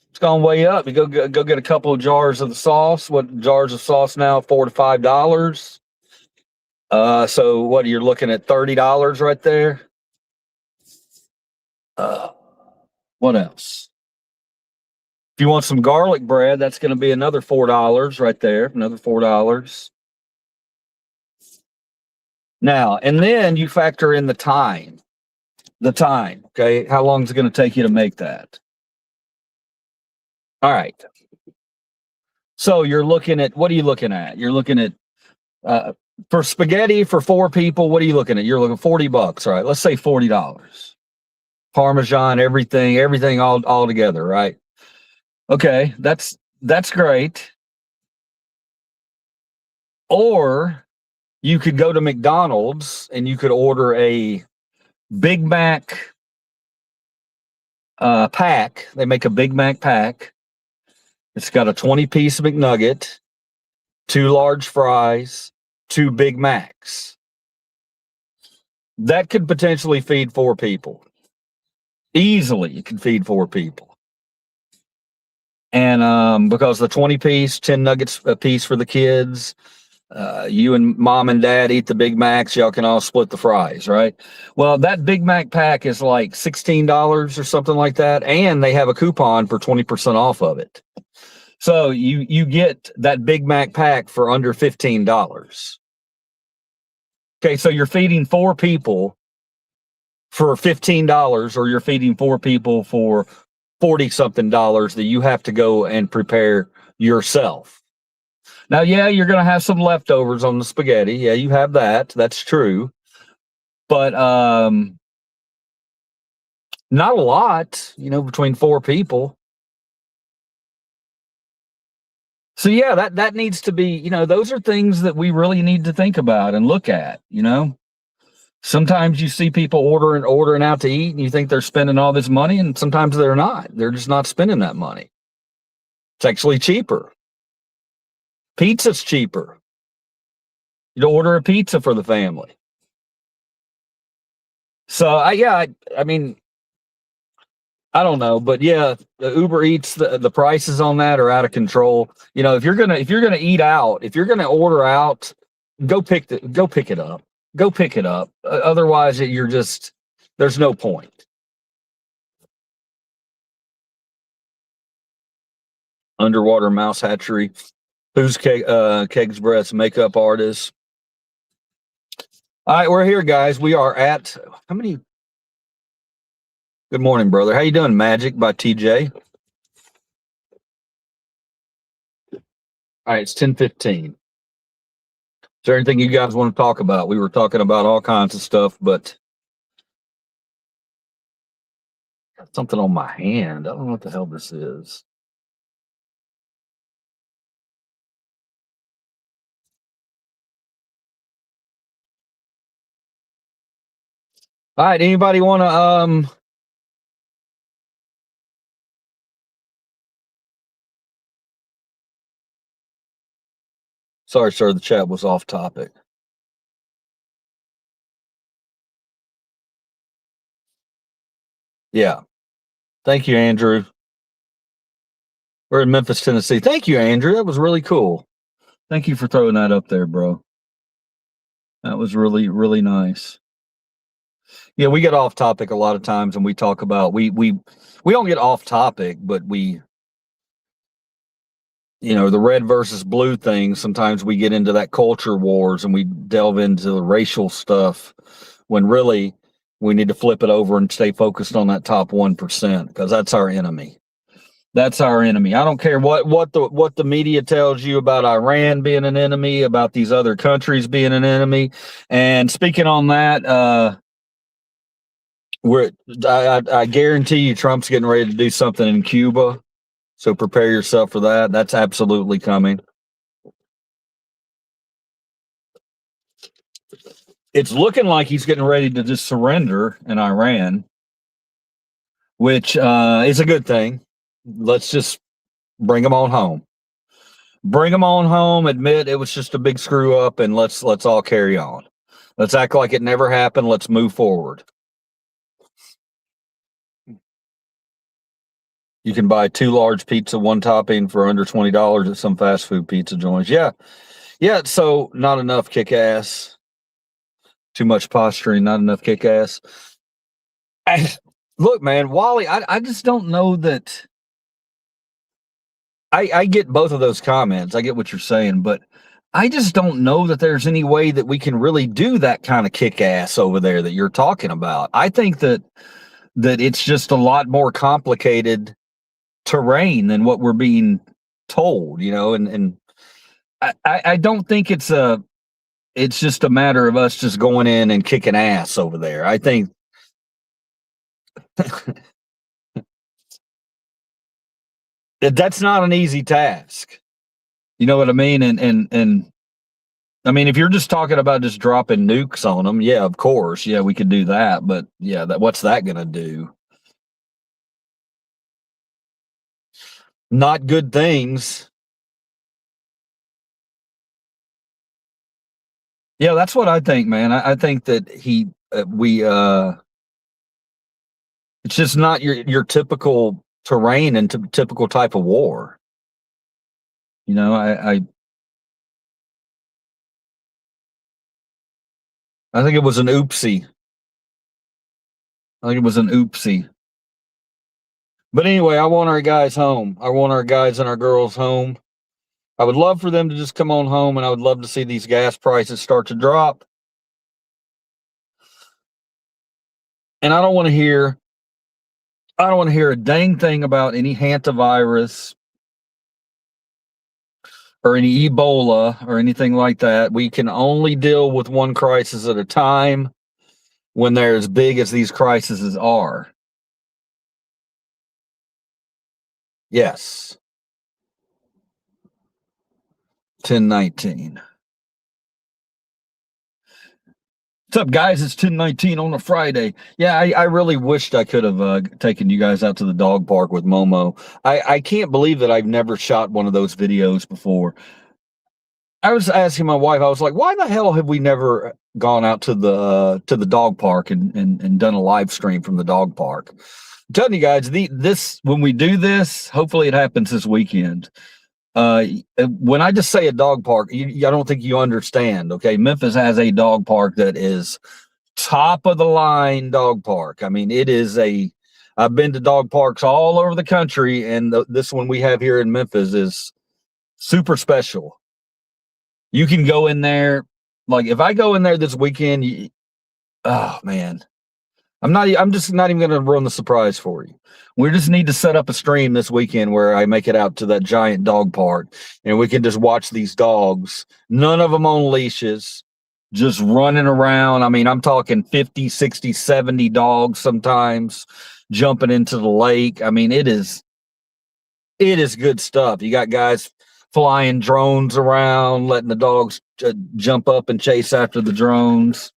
It's gone way up. You go get a couple of jars of the sauce. What jars of sauce now? $4 to $5. So what you're looking at, $30 right there. What else? If you want some garlic bread, that's going to be another $4 right there. Another $4. Now, and then you factor in the time. Okay, how long is it going to take you to make that? All right. So you're looking at, what are you looking at? You're looking at Uh, for spaghetti for 4 people, what are you looking at? You're looking $40, right? Let's say $40. Parmesan, everything all together, right? Okay, that's great. Or you could go to McDonald's and you could order a Big Mac pack. They make a Big Mac pack. It's got a 20-piece McNugget, 2 large fries, 2 Big Macs. That could potentially feed 4 people. Easily, it can feed 4 people. And because the 20-piece, 10 nuggets a piece for the kids, you and mom and dad eat the Big Macs, y'all can all split the fries, right? Well, that Big Mac pack is like $16 or something like that, and they have a coupon for 20% off of it. So you get that Big Mac pack for under $15. Okay, so you're feeding 4 people for $15, or you're feeding 4 people for 40 something dollars that you have to go and prepare yourself. Now, yeah, you're going to have some leftovers on the spaghetti. Yeah, you have that. That's true. But not a lot, between 4 people. So yeah, that needs to be, those are things that we really need to think about and look at, Sometimes you see people ordering out to eat and you think they're spending all this money, and sometimes they're not. They're just not spending that money. It's actually cheaper. Pizza's cheaper. You order a pizza for the family. So I mean, I don't know, but yeah, the Uber Eats, the prices on that are out of control. If you're gonna eat out, if you're gonna order out, go pick it up. Go pick it up. Otherwise, there's no point. Underwater Mouse Hatchery. Who's Keg's Breath's makeup artist? All right, we're here, guys. We are at how many? Good morning, brother. How you doing? Magic by TJ. All right, it's 10:15. Is there anything you guys want to talk about? We were talking about all kinds of stuff, but got something on my hand. I don't know what the hell this is. All right, anybody want to Sorry, sir, the chat was off topic. Yeah. Thank you, Andrew. We're in Memphis, Tennessee. Thank you, Andrew. That was really cool. Thank you for throwing that up there, bro. That was really, really nice. Yeah, we get off topic a lot of times, and we talk about we don't get off topic, but the red versus blue thing. Sometimes we get into that culture wars and we delve into the racial stuff when really we need to flip it over and stay focused on that top 1%, because that's our enemy. That's our enemy. I don't care what the media tells you about Iran being an enemy, about these other countries being an enemy. And speaking on that, I guarantee you Trump's getting ready to do something in Cuba. So prepare yourself for that. That's absolutely coming. It's looking like he's getting ready to just surrender in Iran, which is a good thing. Let's just bring them on home. Bring them on home. Admit it was just a big screw up, and let's all carry on. Let's act like it never happened. Let's move forward. You can buy 2 large pizza, 1 topping for under $20 at some fast food pizza joints. Yeah. So not enough kick ass. Too much posturing, not enough kick ass. Look, man, Wally, I just don't know that. I get both of those comments. I get what you're saying, but I just don't know that there's any way that we can really do that kind of kick ass over there that you're talking about. I think that it's just a lot more complicated terrain than what we're being told, and I don't think it's a it's just a matter of us just going in and kicking ass over there. I think that's not an easy task. You know what I mean? And I mean, if you're just talking about just dropping nukes on them, yeah, of course, yeah, we could do that. But yeah, what's that gonna do? Not good things. Yeah, that's what I think, man. I think that it's just not your typical terrain and typical type of war. You know, I think it was an oopsie. I think it was an oopsie. But anyway, I want our guys home. I want our guys and our girls home. I would love for them to just come on home, and I would love to see these gas prices start to drop. And I don't want to hear a dang thing about any hantavirus or any Ebola or anything like that. We can only deal with one crisis at a time when they're as big as these crises are. Yes. 1019. What's up, guys? It's 1019 on a Friday. Yeah, I really wished I could have taken you guys out to the dog park with Momo. I can't believe that I've never shot one of those videos before. I was asking my wife, I was like, why the hell have we never gone out to the dog park and done a live stream from the dog park? I'm telling you guys, this when we do this, hopefully it happens this weekend. When I just say a dog park, I don't think you understand. Okay, Memphis has a dog park that is top of the line dog park. I mean, it is a. I've been to dog parks all over the country, and this one we have here in Memphis is super special. You can go in there, like if I go in there this weekend, oh man, I'm just not even going to ruin the surprise for you. We just need to set up a stream this weekend where I make it out to that giant dog park and we can just watch these dogs, none of them on leashes, just running around. I mean, I'm talking 50, 60, 70 dogs sometimes jumping into the lake. I mean, it is good stuff. You got guys flying drones around, letting the dogs jump up and chase after the drones.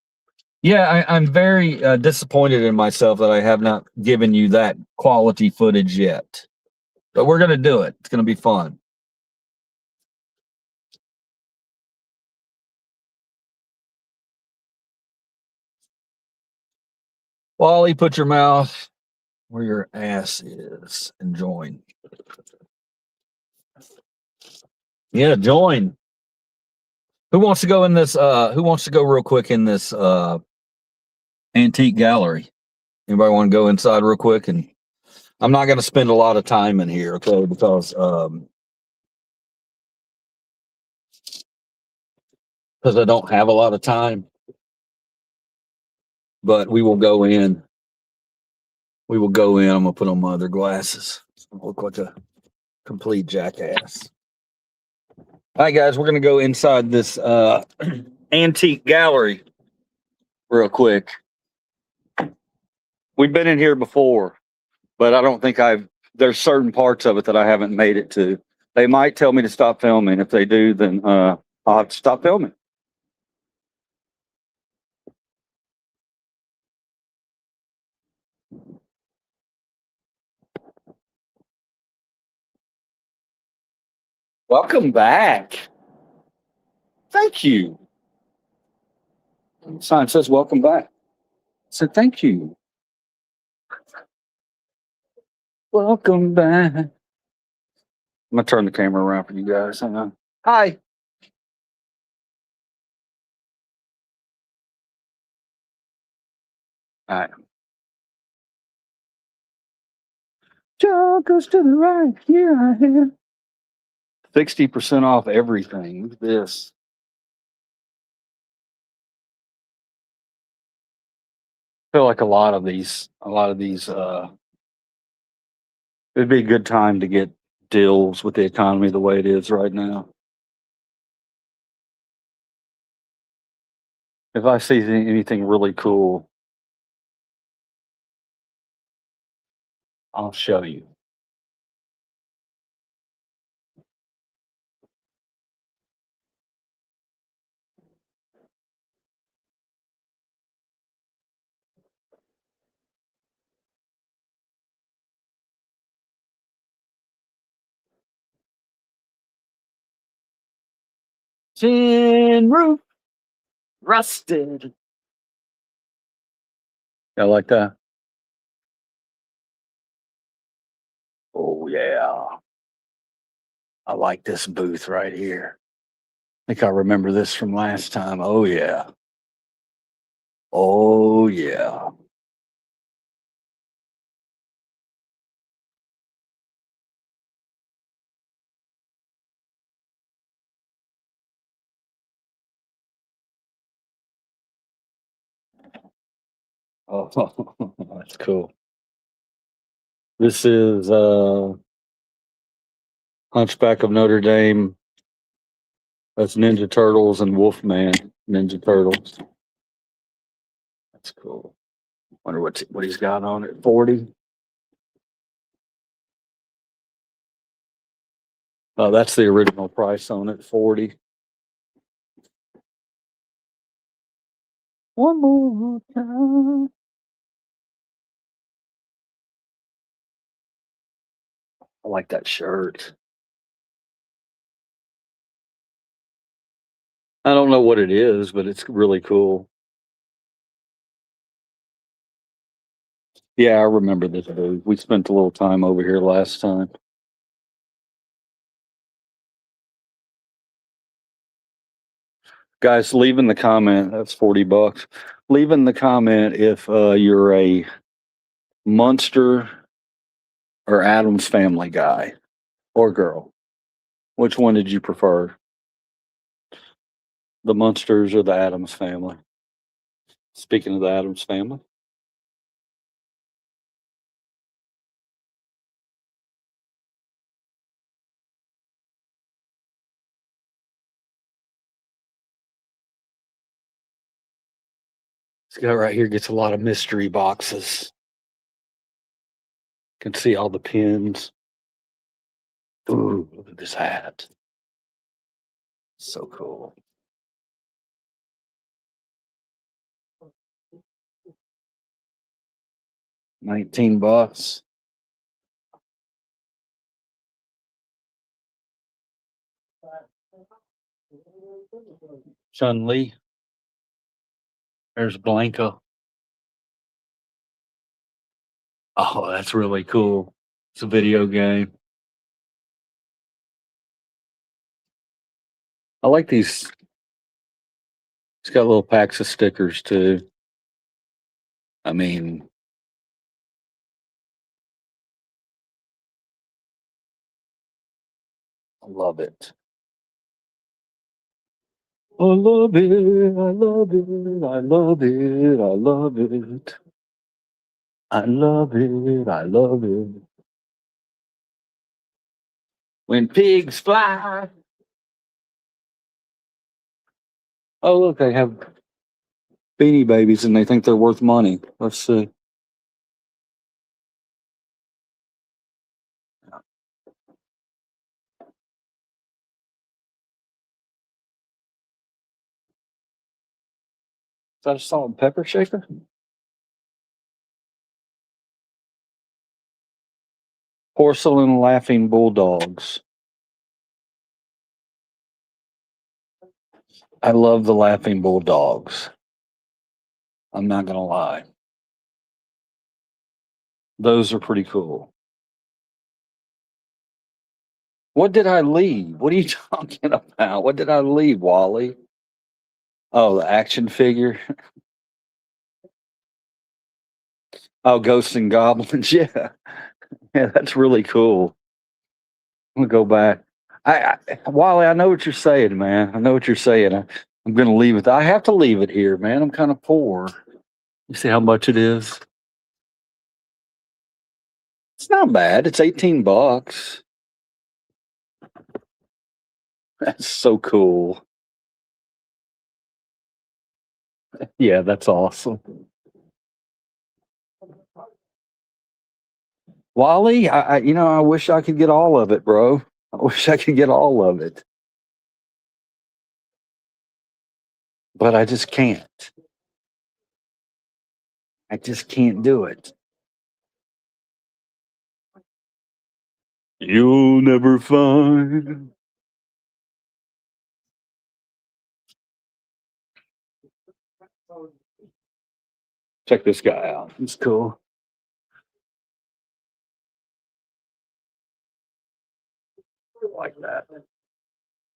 Yeah, I'm very disappointed in myself that I have not given you that quality footage yet. But we're going to do it. It's going to be fun. Wally, put your mouth where your ass is and join. Yeah, join. Who wants to go in this? Who wants to go real quick in this antique gallery? Anybody want to go inside real quick? And I'm not going to spend a lot of time in here, okay? Because I don't have a lot of time. But we will go in. We will go in. I'm gonna put on my other glasses. I look like a complete jackass. All right, guys, we're gonna go inside this antique gallery real quick. We've been in here before, but I don't think there's certain parts of it that I haven't made it to. They might tell me to stop filming. If they do, then I'll have to stop filming. Welcome back. Thank you. Sign says welcome back. I said thank you. Welcome back. I'm gonna turn the camera around for you guys. Hang on. Hi. All right. Joe goes to the right. Here I am. 60% off everything. Look at this. I feel like a lot of these, it'd be a good time to get deals with the economy the way it is right now. If I see anything really cool, I'll show you. Tin roof rusted. I like that. Oh yeah. I like this booth right here. I think I remember this from last time. Oh yeah. Oh yeah. Oh, that's cool. This is Hunchback of Notre Dame. That's Ninja Turtles and Wolfman Ninja Turtles. That's cool. Wonder what he's got on it. 40. Oh, that's the original price on it. 40. One more time. I like that shirt. I don't know what it is, but it's really cool. Yeah, I remember this booth. We spent a little time over here last time. Guys, leave in the comment. That's $40. Leave in the comment if you're a Munster or Adams Family guy or girl. Which one did you prefer? The Munsters or the Adams Family? Speaking of the Adams Family. This guy right here gets a lot of mystery boxes. Can see all the pins. Ooh, look at this hat. So cool. $19. Chun Li. There's Blanca. Oh, that's really cool. It's a video game. I like these. It's got little packs of stickers too. I mean, I love it. I love it. I love it. I love it. I love it. I love it. I love it. When pigs fly. Oh, look, they have Beanie Babies and they think they're worth money. Let's see. Is that a salt and pepper shaker? Porcelain laughing bulldogs. I love the laughing bulldogs. I'm not going to lie. Those are pretty cool. What did I leave? What are you talking about? What did I leave, Wally? Oh, the action figure. Oh, Ghosts and Goblins. Yeah. Yeah, that's really cool. I'm gonna go back. Wally, I know what you're saying, man. I know what you're saying. I'm gonna leave it. I have to leave it here, man. I'm kind of poor. You see how much it is? It's not bad. It's $18. That's so cool. Yeah, that's awesome. Wally, I wish I could get all of it, bro. I wish I could get all of it, but I just can't. I just can't do it. You'll never find. Check this guy out. He's cool. Like that.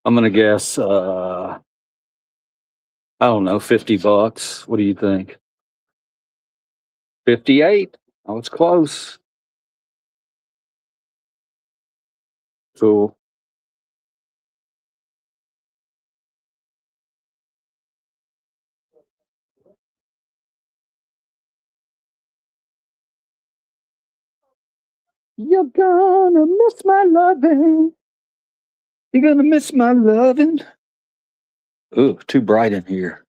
I'm gonna guess. I don't know, $50. What do you think? 58. Oh, it's close. Cool. You're gonna miss my loving. You're gonna miss my loving. Ooh, too bright in here.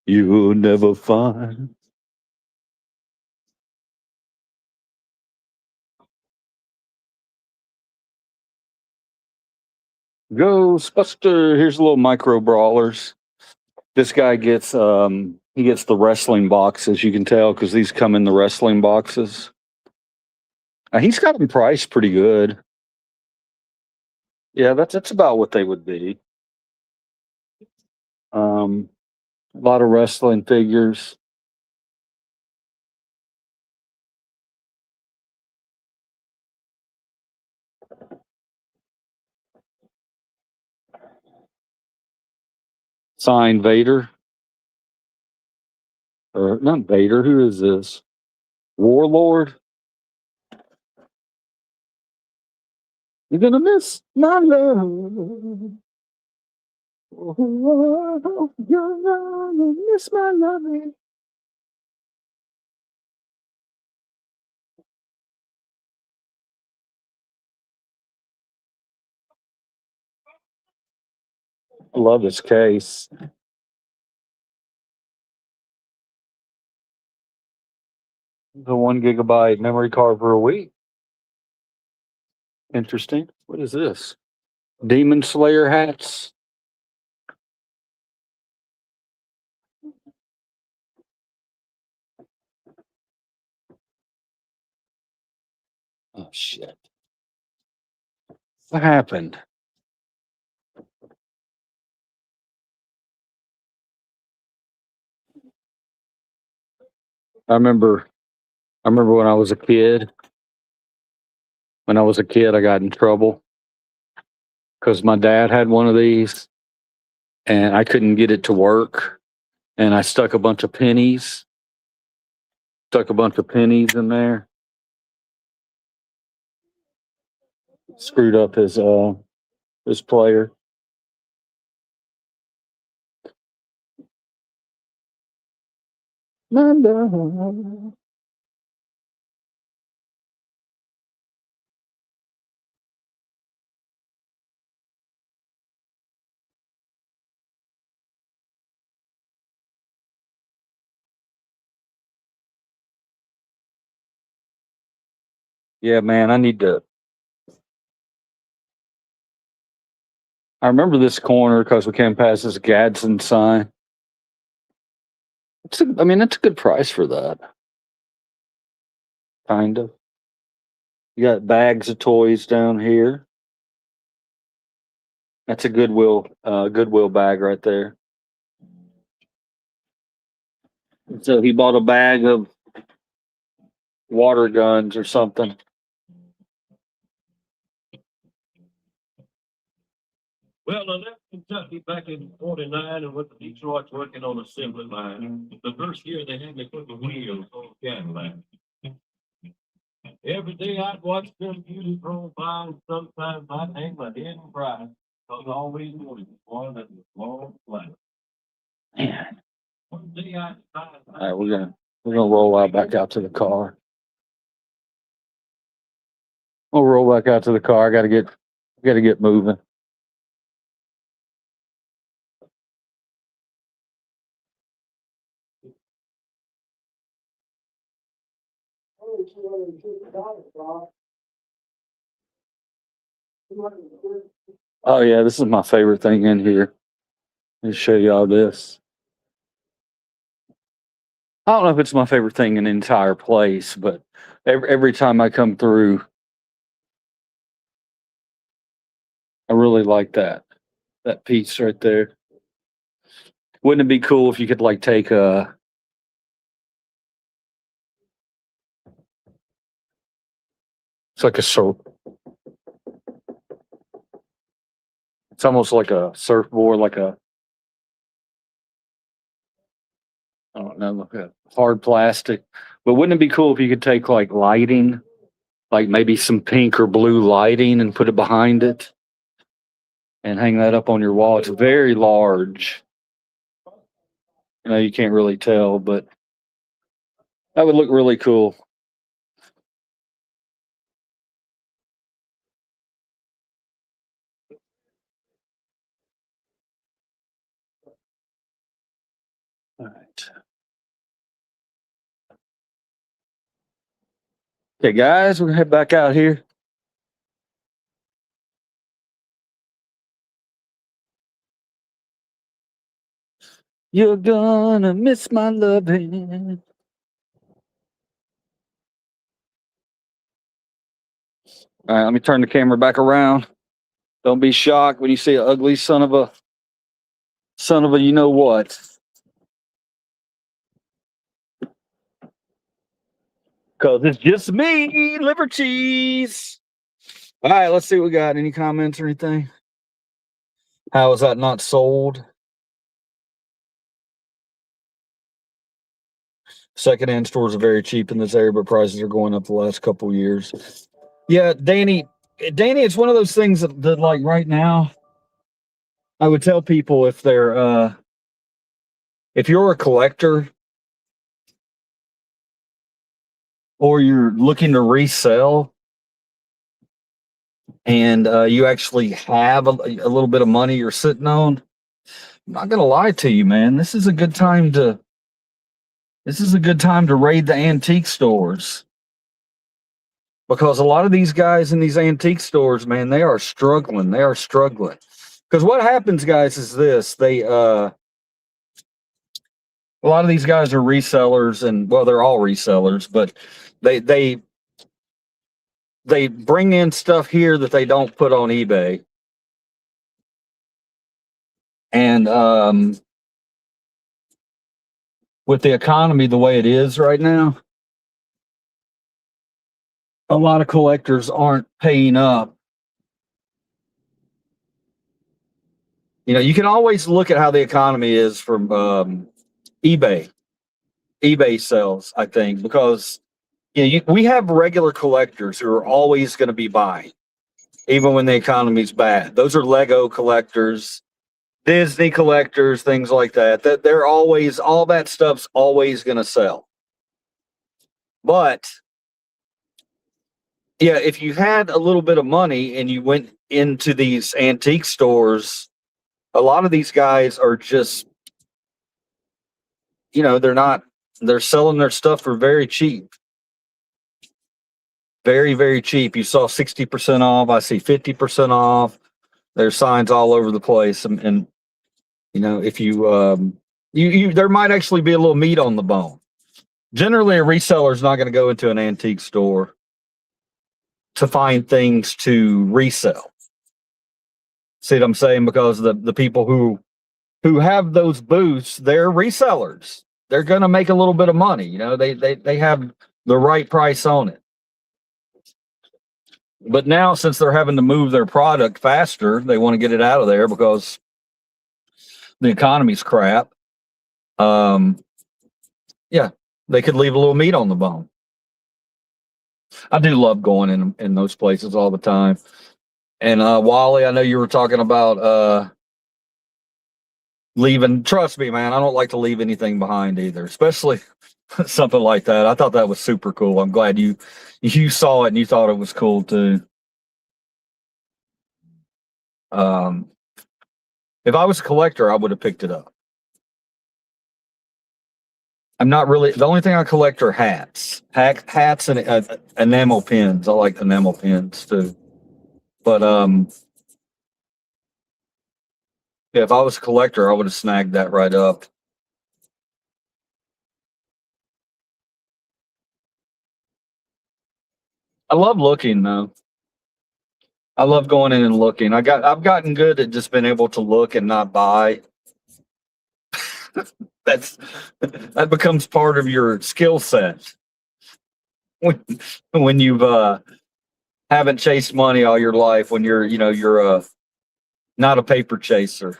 You'll never find. Ghostbuster. Here's a little micro brawlers. This guy gets he gets the wrestling boxes, you can tell, because these come in the wrestling boxes. He's got them priced pretty good. Yeah, that's about what they would be. A lot of wrestling figures. Signed Vader. Or not Vader, who is this? Warlord? You're gonna miss my love. Oh, you're gonna miss my love. I love this case. The 1 GB memory card for a week. Interesting. What is this? Demon Slayer hats. Oh shit. What happened? I remember when I was a kid. When I was a kid, I got in trouble because my dad had one of these and I couldn't get it to work. And I stuck a bunch of pennies in there, screwed up his player. Yeah, man, I remember this corner because we came past this Gadsden sign. That's a good price for that. Kind of. You got bags of toys down here. That's a Goodwill bag right there. So he bought a bag of water guns or something. Well, I left Kentucky back in '49 and went to Detroit working on assembly line. The first year they had me put the wheels on the Cadillac. Every day I'd watch them beauties roll by, and sometimes I'd hang my head and cry. Cause I always wanted one that was long flat. Man. One day I'd find. All right, we're gonna roll out back out to the car. We'll roll back out to the car. I gotta get moving. Oh yeah, this is my favorite thing in here. Let me show y'all this. I don't know if it's my favorite thing in the entire place, but every time I come through, I really like that piece right there. Wouldn't it be cool if you could like take a it's like a surf it's almost like a surfboard, like a I don't know, like a hard plastic. But wouldn't it be cool if you could take like lighting, like maybe some pink or blue lighting and put it behind it and hang that up on your wall? It's very large. You know, you can't really tell, but that would look really cool. All right. Okay, guys, we're gonna head back out here. You're gonna miss my loving. All right, let me turn the camera back around. Don't be shocked when you see an ugly son of a you know what. Cause it's just me, liver cheese. All right, let's see what we got. Any comments or anything? How is that not sold? Secondhand stores are very cheap in this area, but prices are going up the last couple of years. Yeah, Danny, it's one of those things that like right now, I would tell people if they're if you're a collector or you're looking to resell and you actually have a little bit of money you're sitting on, I'm not gonna lie to you, man. This is a good time to raid the antique stores because a lot of these guys in these antique stores, man, they are struggling. They are struggling. Because what happens, guys, is this: a lot of these guys are resellers, and well, they're all resellers, but they bring in stuff here that they don't put on eBay, and with the economy the way it is right now, a lot of collectors aren't paying up. You know, you can always look at how the economy is from eBay. eBay sells, I think, because we have regular collectors who are always going to be buying, even when the economy's bad. Those are Lego collectors, Disney collectors, things like that. That they're always all that stuff's always going to sell. But yeah, if you had a little bit of money and you went into these antique stores, a lot of these guys are just, they're selling their stuff for very cheap. Very, very cheap. You saw 60% off. I see 50% off. There's signs all over the place. And if you there might actually be a little meat on the bone. Generally, a reseller is not going to go into an antique store to find things to resell. See what I'm saying? Because the people who have those booths, they're resellers. They're going to make a little bit of money. They have the right price on it. But now, since they're having to move their product faster, they want to get it out of there because the economy's crap. Yeah, they could leave a little meat on the bone. I do love going in those places all the time. And Wally, I know you were talking about leaving. Trust me, man, I don't like to leave anything behind either, especially something like that. I thought that was super cool. I'm glad you saw it and you thought it was cool too. If I was a collector, I would have picked it up. I'm not really, the only thing I collect are hats. Hats and enamel pins. I like enamel pins too. But yeah, if I was a collector, I would have snagged that right up. I love looking though. I love going in and looking. I've gotten good at just being able to look and not buy. That's that becomes part of your skill set when you've haven't chased money all your life, when you're not a paper chaser.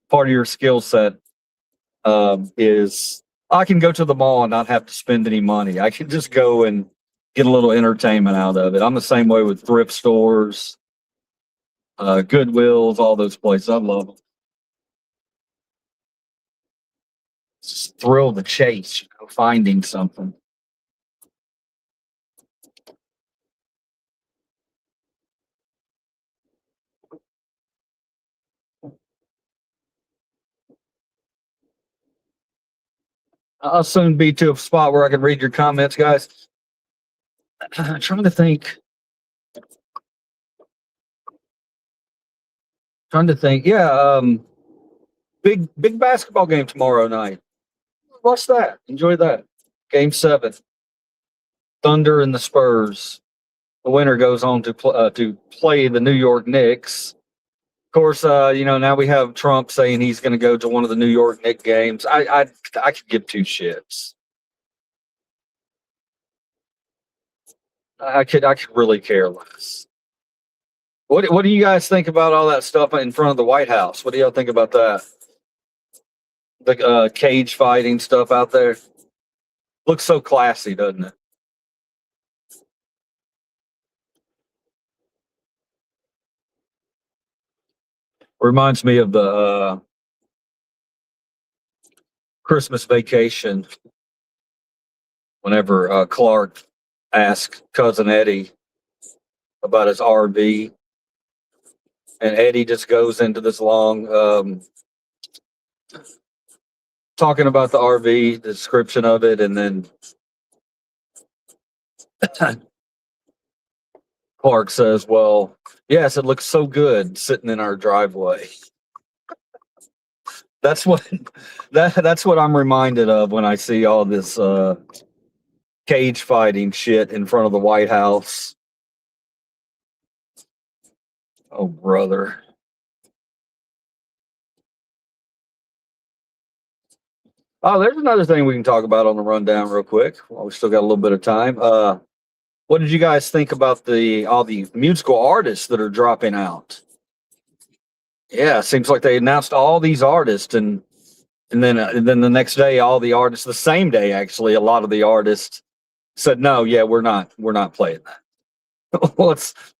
Part of your skill set is I can go to the mall and not have to spend any money. I can just go and get a little entertainment out of it. I'm the same way with thrift stores, Goodwills, all those places. I love them. Just thrill of the chase, finding something. I'll soon be to a spot where I can read your comments, guys. I'm trying to think. Yeah, big basketball game tomorrow night. Watch that. Enjoy that. Game 7. Thunder and the Spurs. The winner goes on to play the New York Knicks. Of course, now we have Trump saying he's going to go to one of the New York Knicks games. I could give two shits. I could really care less. What do you guys think about all that stuff in front of the White House? What do y'all think about that? The cage fighting stuff out there looks so classy, doesn't it? Reminds me of the Christmas Vacation. Whenever Clark asked cousin Eddie about his RV, and Eddie just goes into this long talking about the RV, the description of it, and then Clark says, "Well, yes, it looks so good sitting in our driveway." That's what that's what I'm reminded of when I see all this cage fighting shit in front of the White House. Oh, brother. Oh, there's another thing we can talk about on the rundown real quick. Well, we still got a little bit of time. What did you guys think about all the musical artists that are dropping out? Yeah, seems like they announced all these artists, and then the next day, all the artists, the same day actually, a lot of the artists said, "No, yeah, we're not playing that."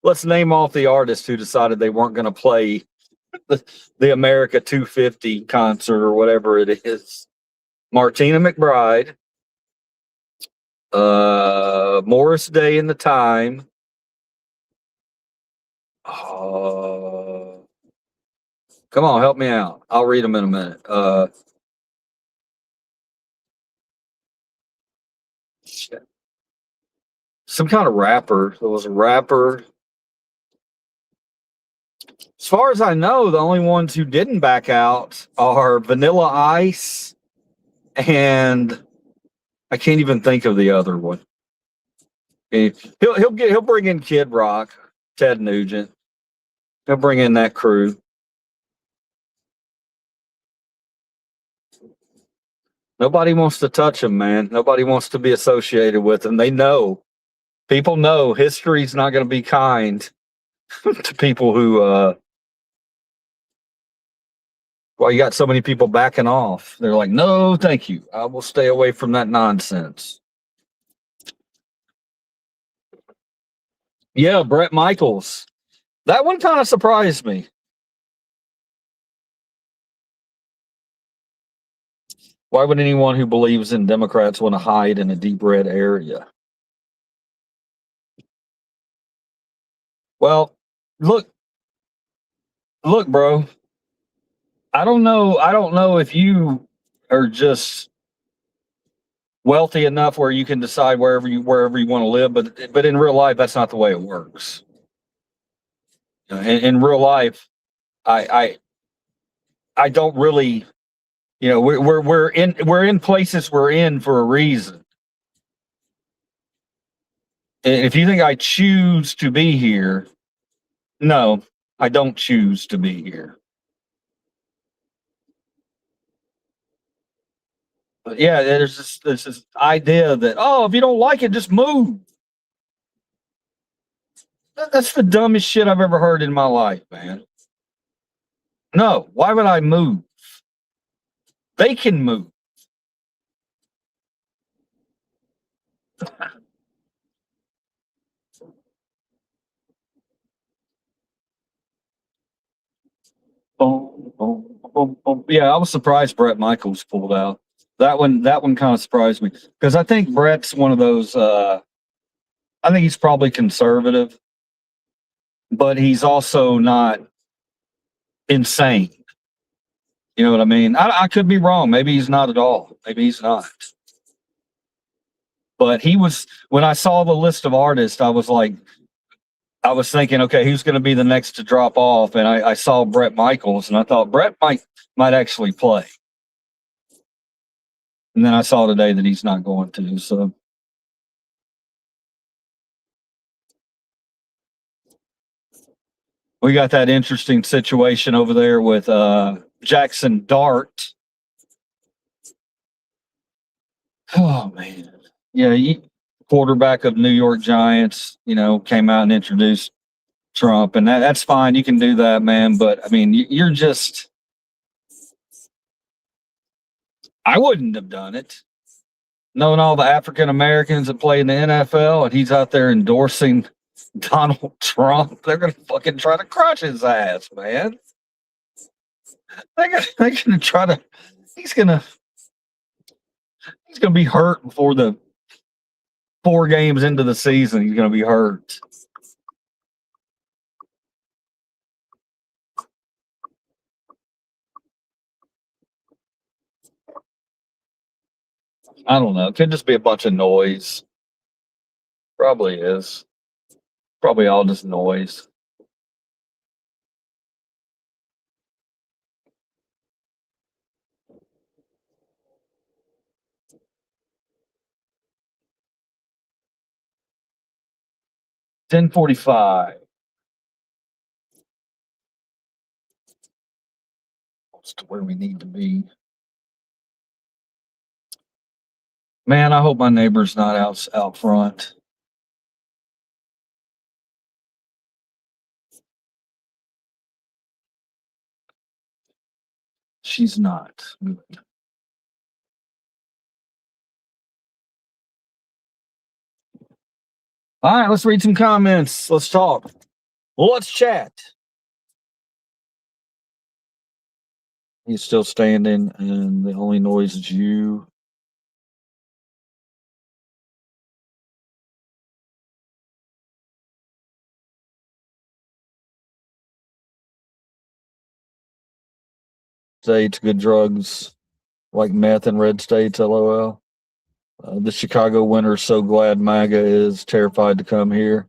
let's name off the artists who decided they weren't going to play the America 250 concert or whatever it is. Martina McBride, Morris Day and the Time. Come on, help me out. I'll read them in a minute. Some kind of rapper. There was a rapper. As far as I know, the only ones who didn't back out are Vanilla Ice, and I can't even think of the other one. He'll bring in Kid Rock, Ted Nugent. He'll bring in that crew. Nobody wants to touch him, man. Nobody wants to be associated with him. They know. People know history's not going to be kind to people who. Well, you got so many people backing off. They're like, "No, thank you. I will stay away from that nonsense." Yeah, Brett Michaels. That one kind of surprised me. Why would anyone who believes in Democrats want to hide in a deep red area? Well, look, bro. I don't know if you are just wealthy enough where you can decide wherever you want to live, but in real life, that's not the way it works. In real life, I I don't really, we're in places we're in for a reason. And if you think I choose to be here, no, I don't choose to be here. But yeah, there's this idea that, oh, if you don't like it, just move. That's the dumbest shit I've ever heard in my life, man. No, why would I move? They can move. Boom, boom, boom, boom. Yeah, I was surprised Brett Michaels pulled out. That one kind of surprised me because I think Brett's one of those. I think he's probably conservative, but he's also not insane. You know what I mean? I could be wrong. Maybe he's not at all. Maybe he's not. But he was when I saw the list of artists, I was thinking, okay, who's going to be the next to drop off? And I saw Brett Michaels, and I thought Brett might actually play. And then I saw today that he's not going to. So we got that interesting situation over there with Jackson Dart. Oh man, yeah, quarterback of New York Giants. Came out and introduced Trump, and that's fine. You can do that, man. But I mean, you're just. I wouldn't have done it. Knowing all the African Americans that play in the NFL, and he's out there endorsing Donald Trump, they're gonna fucking try to crush his ass, man. They're gonna try to. He's gonna be hurt before the 4 games into the season. He's gonna be hurt. I don't know. It could just be a bunch of noise. Probably is. Probably all just noise. $10:45. Close to where we need to be. Man, I hope my neighbor's not out front. She's not. All right, let's read some comments. Let's talk. Let's chat. He's still standing, and the only noise is you. States, good drugs like meth in red states, lol. The Chicago winter is so glad MAGA is terrified to come here.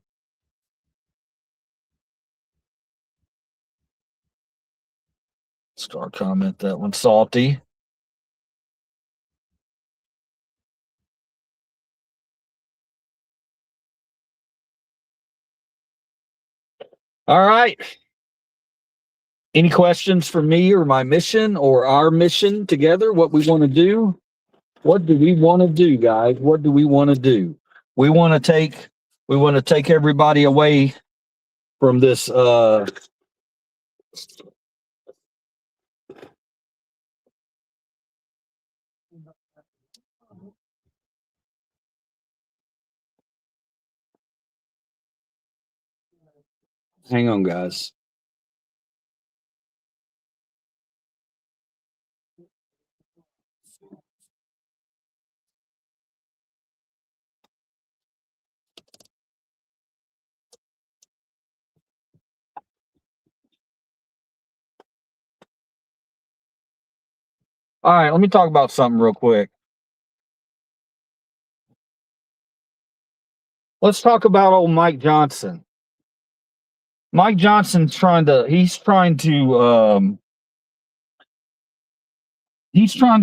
Star comment that one. Salty. All right. Any questions for me or my mission or our mission together? What we want to do? What do we want to do, guys? What do we want to do? We want to take everybody away from this hang on, guys. All right, let me talk about something real quick. Let's talk about old Mike Johnson. Mike Johnson's trying to he's trying to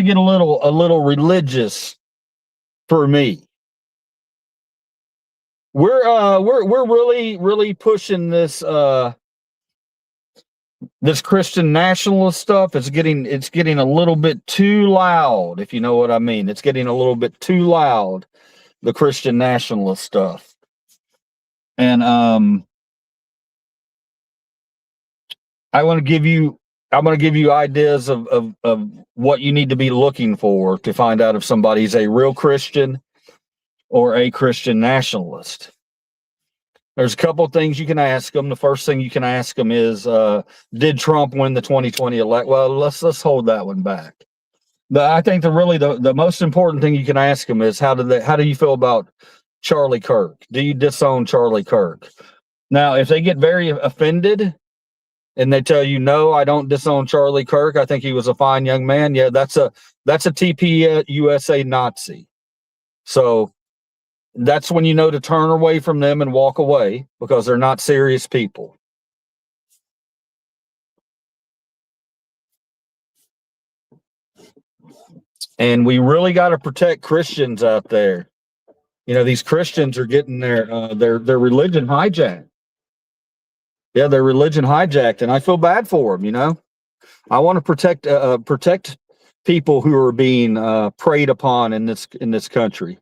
get a little religious for me. We're really pushing this this Christian nationalist stuff. It's getting a little bit too loud, if you know what I mean. It's getting a little bit too loud, the Christian nationalist stuff. And I'm going to give you ideas of what you need to be looking for to find out if somebody's a real Christian or a Christian nationalist. There's a couple of things you can ask them. The first thing you can ask them is, did Trump win the 2020 election? Well, let's hold that one back. I think the most important thing you can ask them is, how do you feel about Charlie Kirk? Do you disown Charlie Kirk? Now, if they get very offended and they tell you, no, I don't disown Charlie Kirk, I think he was a fine young man. Yeah, that's a TP USA Nazi. So that's when you know to turn away from them and walk away, because they're not serious people. And we really got to protect Christians out there. You know, these Christians are getting their religion hijacked. Yeah, their religion hijacked, and I feel bad for them. You know, I want to protect people who are being preyed upon in this country.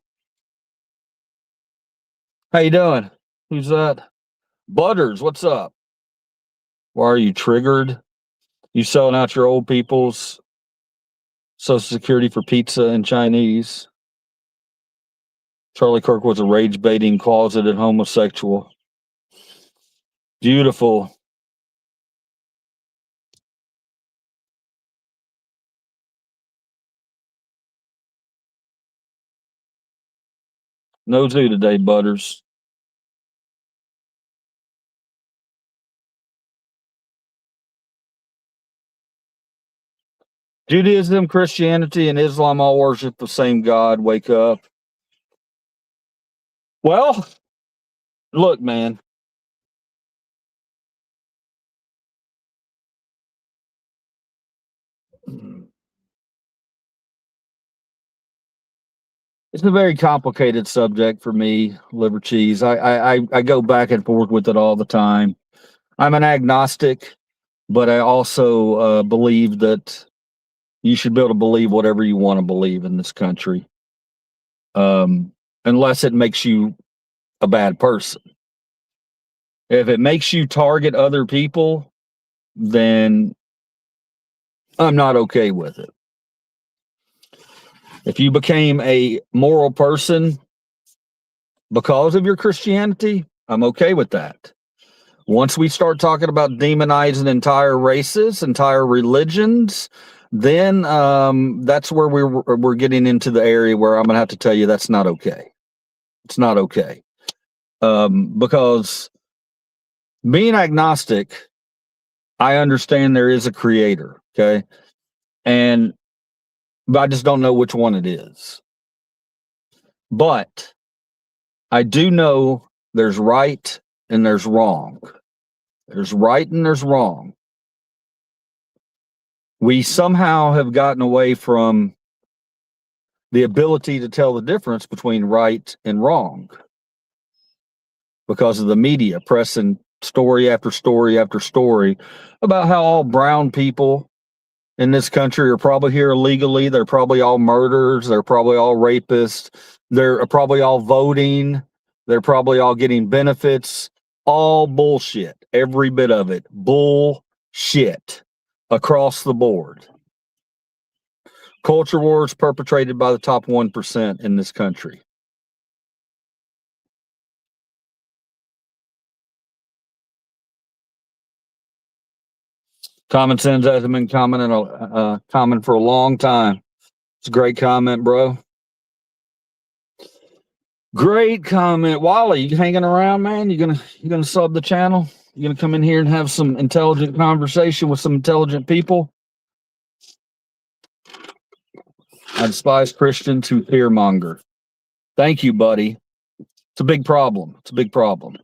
How you doing? Who's that? Butters, what's up? Why are you triggered? You selling out your old people's Social Security for pizza and Chinese? Charlie Kirk was a rage-baiting, closeted homosexual. Beautiful. Knows who today, Butters? Judaism, Christianity, and Islam all worship the same God. Wake up. Well, look, man. It's a very complicated subject for me, liver cheese. I go back and forth with it all the time. I'm an agnostic, but I also believe that you should be able to believe whatever you want to believe in this country, unless it makes you a bad person. If it makes you target other people, then I'm not okay with it. If you became a moral person because of your Christianity, I'm okay with that. Once we start talking about demonizing entire races, entire religions, then that's where we're getting into the area where I'm going to have to tell you that's not okay. It's not okay. Because being agnostic, I understand there is a creator, okay? But I just don't know which one it is. But I do know there's right and there's wrong. There's right and there's wrong. We somehow have gotten away from the ability to tell the difference between right and wrong because of the media pressing story after story after story about how all brown people in this country are probably here illegally. They're probably all murderers. They're probably all rapists. They're probably all voting. They're probably all getting benefits. All bullshit. Every bit of it. Bullshit. Across the board. Culture wars perpetrated by the top 1% in this country. Common sense hasn't been common for a long time. It's a great comment, bro. Great comment. Wally, you hanging around, man? You gonna sub the channel? You gonna come in here and have some intelligent conversation with some intelligent people? I despise Christians who fear monger. Thank you, buddy. It's a big problem. It's a big problem.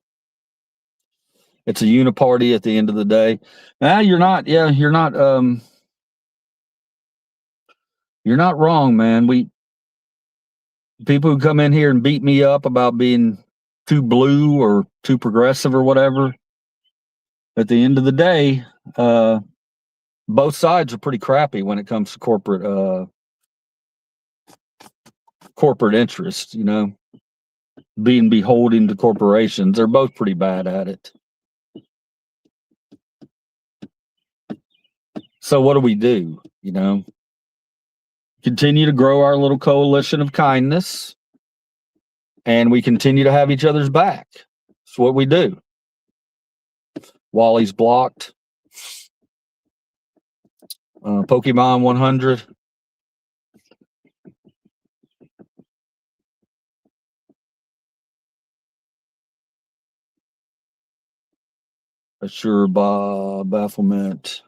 It's a uniparty at the end of the day. Now you're not wrong, man. People who come in here and beat me up about being too blue or too progressive or whatever, at the end of the day, both sides are pretty crappy when it comes to corporate interests, being beholden to corporations. They're both pretty bad at it. So what do we do? Continue to grow our little coalition of kindness, and we continue to have each other's back. That's what we do. Wally's blocked. Pokemon 100. Assure bafflement.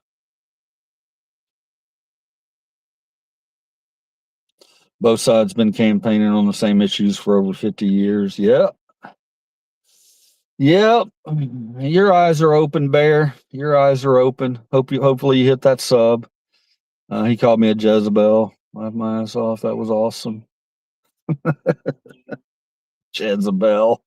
Both sides been campaigning on the same issues for over 50 years. Yep. Your eyes are open, Bear. Your eyes are open. Hopefully you hit that sub. He called me a Jezebel. Laughed my ass off. That was awesome. Jezebel.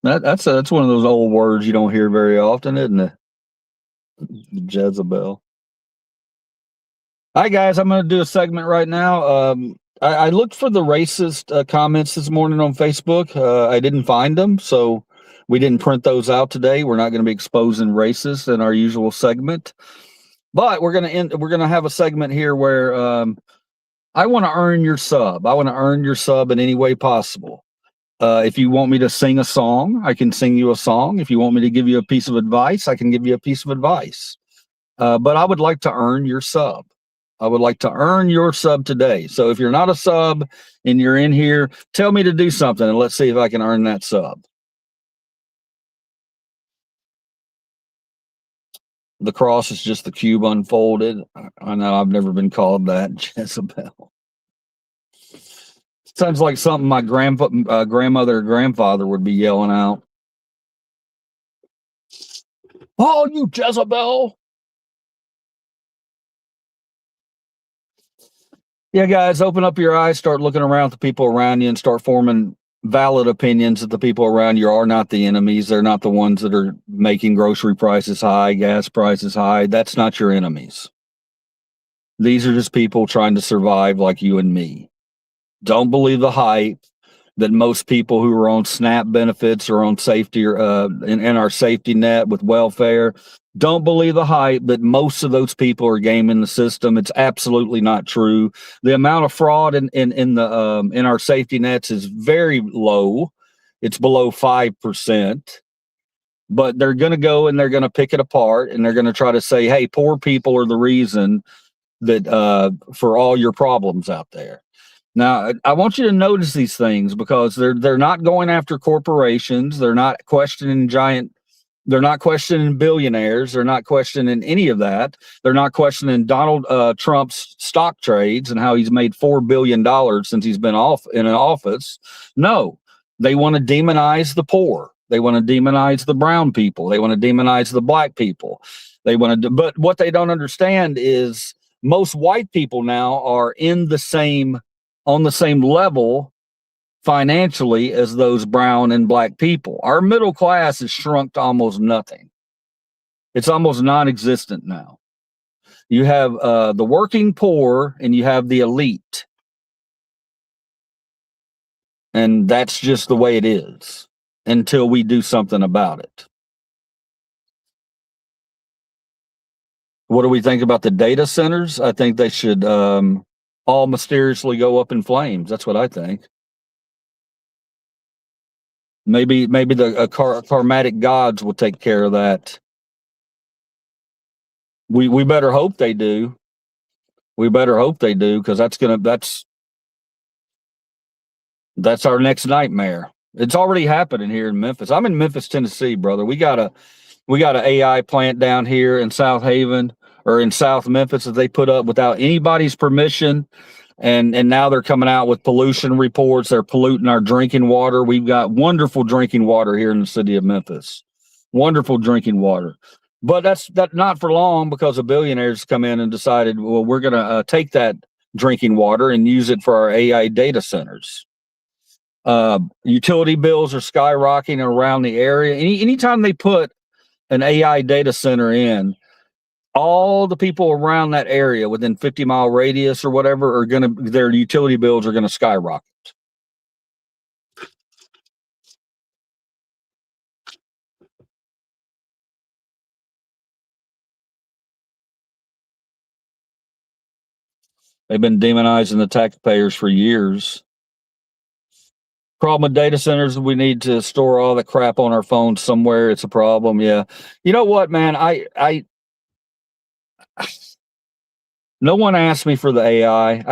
That's one of those old words you don't hear very often, isn't it? Jezebel. Hi guys, I'm going to do a segment right now. I looked for the racist comments this morning on Facebook. I didn't find them, so we didn't print those out today. We're not going to be exposing racists in our usual segment, but we're going to have a segment here where I want to earn your sub. I want to earn your sub in any way possible. If you want me to sing a song, I can sing you a song. If you want me to give you a piece of advice, I can give you a piece of advice. But I would like to earn your sub. I would like to earn your sub today. So if you're not a sub and you're in here, tell me to do something and let's see if I can earn that sub. The cross is just the cube unfolded. I know I've never been called that, Jezebel. Sounds like something my grandmother or grandfather would be yelling out. Oh, you Jezebel. Yeah, guys, open up your eyes, start looking around at the people around you and start forming valid opinions that the people around you are not the enemies. They're not the ones that are making grocery prices high, gas prices high. That's not your enemies. These are just people trying to survive like you and me. Don't believe the hype that most people who are on SNAP benefits or on safety or in our safety net with welfare. Don't believe the hype that most of those people are gaming the system. It's absolutely not true. The amount of fraud in our safety nets is very low. It's below 5%. But they're going to go and they're going to pick it apart and they're going to try to say, hey, poor people are the reason that for all your problems out there. Now, I want you to notice these things because they're not going after corporations. They're not questioning they're not questioning billionaires. They're not questioning any of that. They're not questioning Donald Trump's stock trades and how he's made $4 billion since he's been in an office. No, they want to demonize the poor. They want to demonize the brown people. They want to demonize the black people. But what they don't understand is most white people now are on the same level financially as those brown and black people. Our middle class has shrunk to almost nothing. It's almost non-existent now. You have the working poor and you have the elite. And that's just the way it is until we do something about it. What do we think about the data centers? I think they should all mysteriously go up in flames. That's what I think. Maybe the karmatic gods will take care of that. We better hope they do. We better hope they do, because that's our next nightmare. It's already happening here in Memphis. I'm in Memphis, Tennessee, brother. We got an AI plant down here in South Haven, or in South Memphis that they put up without anybody's permission. And now they're coming out with pollution reports. They're polluting our drinking water. We've got wonderful drinking water here in the city of Memphis. Wonderful drinking water. But that's not for long, because a billionaires come in and decided, well, we're going to take that drinking water and use it for our AI data centers. Utility bills are skyrocketing around the area. Anytime they put an AI data center in, all the people around that area within 50-mile radius or whatever are their utility bills are going to skyrocket. They've been demonizing the taxpayers for years. Problem with data centers, we need to store all the crap on our phones somewhere. It's a problem. Yeah. You know what, man? No one asked me for the AI.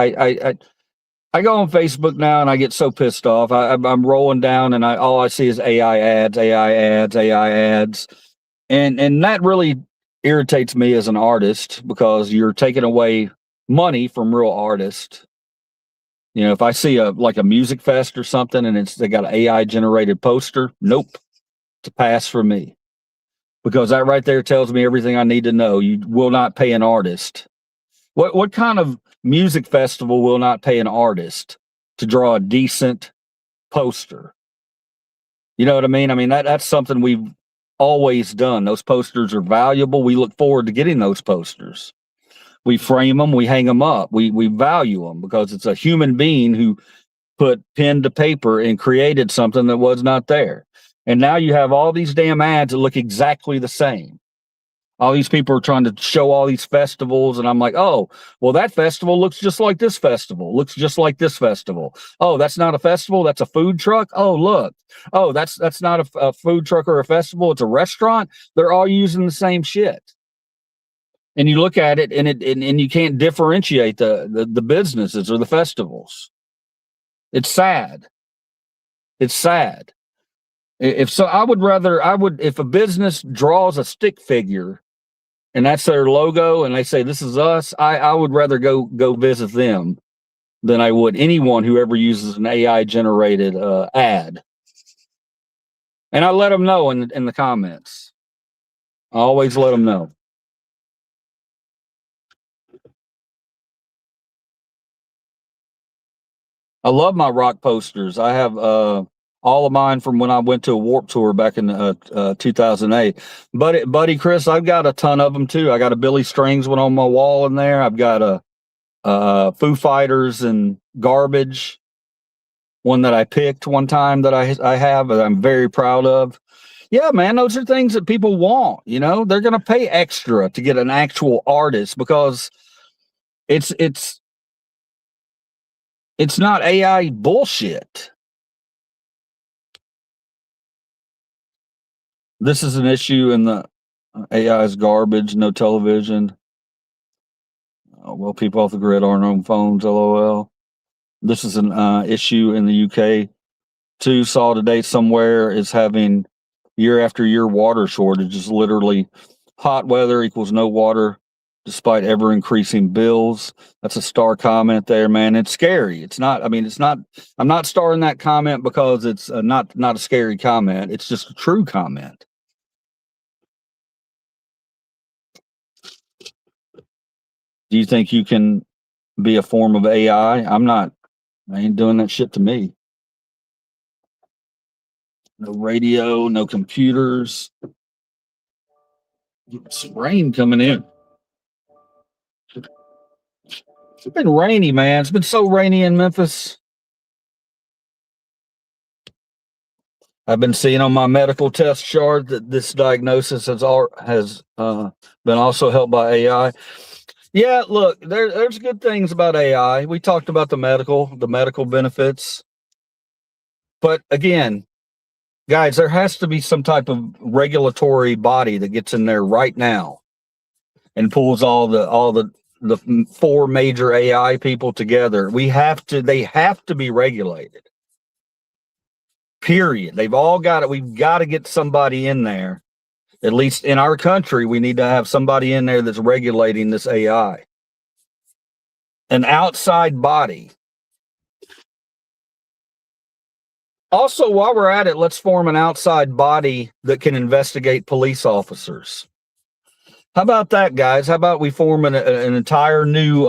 I go on Facebook now and I get so pissed off. I'm rolling down and all I see is AI ads, AI ads, AI ads. And that really irritates me as an artist, because you're taking away money from real artists. You know, if I see a music fest or something and they got an AI generated poster, nope, it's a pass for me, because that right there tells me everything I need to know. You will not pay an artist. What kind of music festival will not pay an artist to draw a decent poster? You know what I mean? I mean, that's something we've always done. Those posters are valuable. We look forward to getting those posters. We frame them, we hang them up, we value them, because it's a human being who put pen to paper and created something that was not there. And now you have all these damn ads that look exactly the same. All these people are trying to show all these festivals, and I'm like, oh, well, that festival looks just like this festival, looks just like this festival. Oh, that's not a festival, that's a food truck. Oh, look. Oh, that's not a food truck or a festival, it's a restaurant. They're all using the same shit. And you look at it, and you can't differentiate the businesses or the festivals. It's sad. It's sad. If a business draws a stick figure and that's their logo and they say, this is us, I would rather go visit them than I would anyone who ever uses an AI generated ad. And I let them know in the comments. I always let them know. I love my rock posters. I have all of mine from when I went to a Warped Tour back in 2008. Buddy Chris, I've got a ton of them too. I got a Billy Strings one on my wall in there. I've got a Foo Fighters and Garbage one that I picked one time that I have that I'm very proud of. Yeah, man, those are things that people want. You know, they're going to pay extra to get an actual artist, because it's not AI bullshit. This is an issue in the AI's garbage, no television. Oh, well, people off the grid aren't on phones, LOL. This is an issue in the UK too. Saw today somewhere is having year after year water shortages. Literally, hot weather equals no water, despite ever increasing bills. That's a star comment there, man. It's scary. It's not. I mean, it's not. I'm not starring that comment because it's not a scary comment. It's just a true comment. Do you think you can be a form of AI? I'm not. I ain't doing that shit to me. No radio, no computers. Some rain coming in. It's been rainy, man. It's been so rainy in Memphis. I've been seeing on my medical test chart that this diagnosis has been also helped by AI. Yeah, look, there's good things about AI. We talked about the medical benefits. But again, guys, there has to be some type of regulatory body that gets in there right now and pulls all the four major AI people together. They have to be regulated. Period. They've all got it. We've got to get somebody in there At least in our country, we need to have somebody in there that's regulating this AI. An outside body. Also, while we're at it, let's form an outside body that can investigate police officers. How about that, guys? How about we form an entire new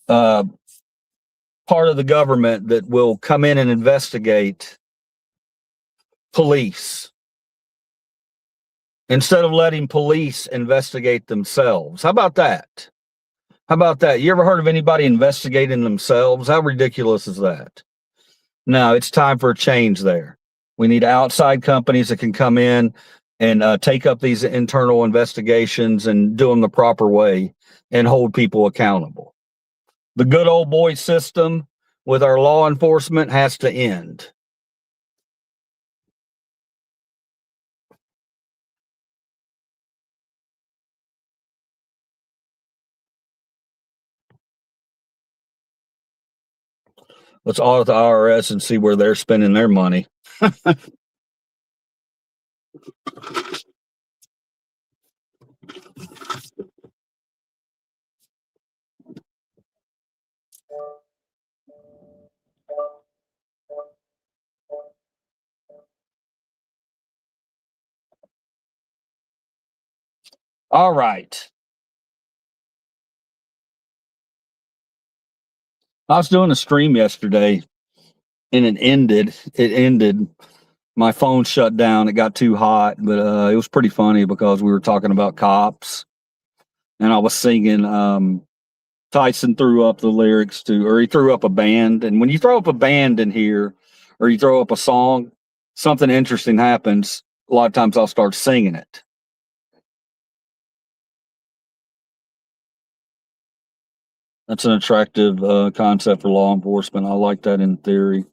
part of the government that will come in and investigate police instead of letting police investigate themselves? How about that? How about that? You ever heard of anybody investigating themselves? How ridiculous is that? No, it's time for a change there. We need outside companies that can come in and take up these internal investigations and do them the proper way and hold people accountable. The good old boy system with our law enforcement has to end. Let's audit the IRS and see where they're spending their money. All right. I was doing a stream yesterday and it ended. My phone shut down. It got too hot, but it was pretty funny because we were talking about cops and I was singing. Tyson threw up the lyrics to, or he threw up a band. And when you throw up a band in here or you throw up a song, something interesting happens. A lot of times I'll start singing it. That's an attractive concept for law enforcement. I like that in theory.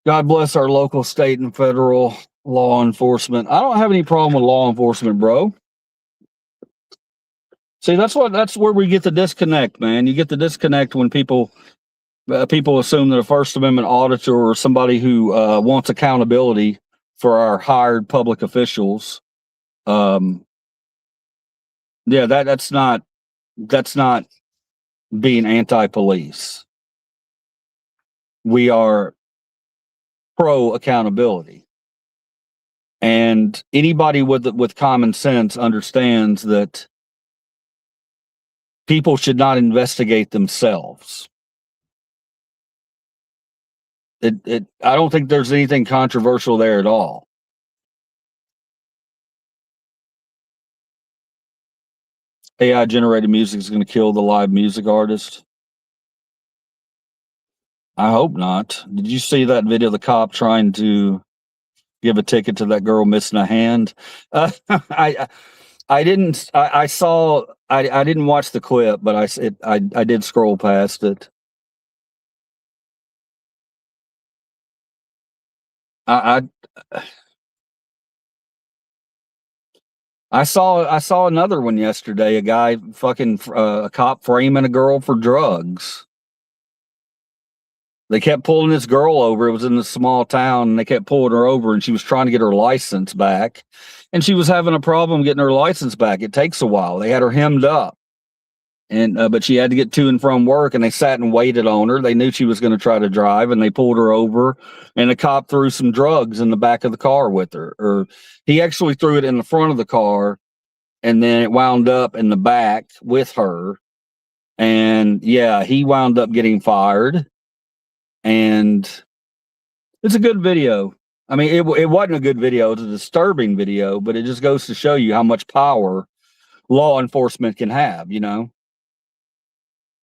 God bless our local, state, and federal law enforcement. I don't have any problem with law enforcement, bro. See, that's where we get the disconnect, man. You get the disconnect when people assume that a First Amendment auditor or somebody who wants accountability for our hired public officials, that's not being anti-police. We are pro accountability, and anybody with common sense understands that people should not investigate themselves. I don't think there's anything controversial there at all. AI generated music is going to kill the live music artist. I hope not. Did you see that video of the cop trying to give a ticket to that girl missing a hand? I didn't. I saw. I didn't watch the clip, but I did scroll past it. I saw another one yesterday. A guy a cop framing a girl for drugs. They kept pulling this girl over. It was in a small town, and they kept pulling her over, and she was trying to get her license back, and she was having a problem getting her license back. It takes a while. They had her hemmed up, and but she had to get to and from work, and they sat and waited on her. They knew she was going to try to drive, and they pulled her over, and the cop threw some drugs in the back of the car with her, or he actually threw it in the front of the car, and then it wound up in the back with her, and yeah, he wound up getting fired. And it's a good video. I mean, it wasn't a good video. It's a disturbing video, but it just goes to show you how much power law enforcement can have,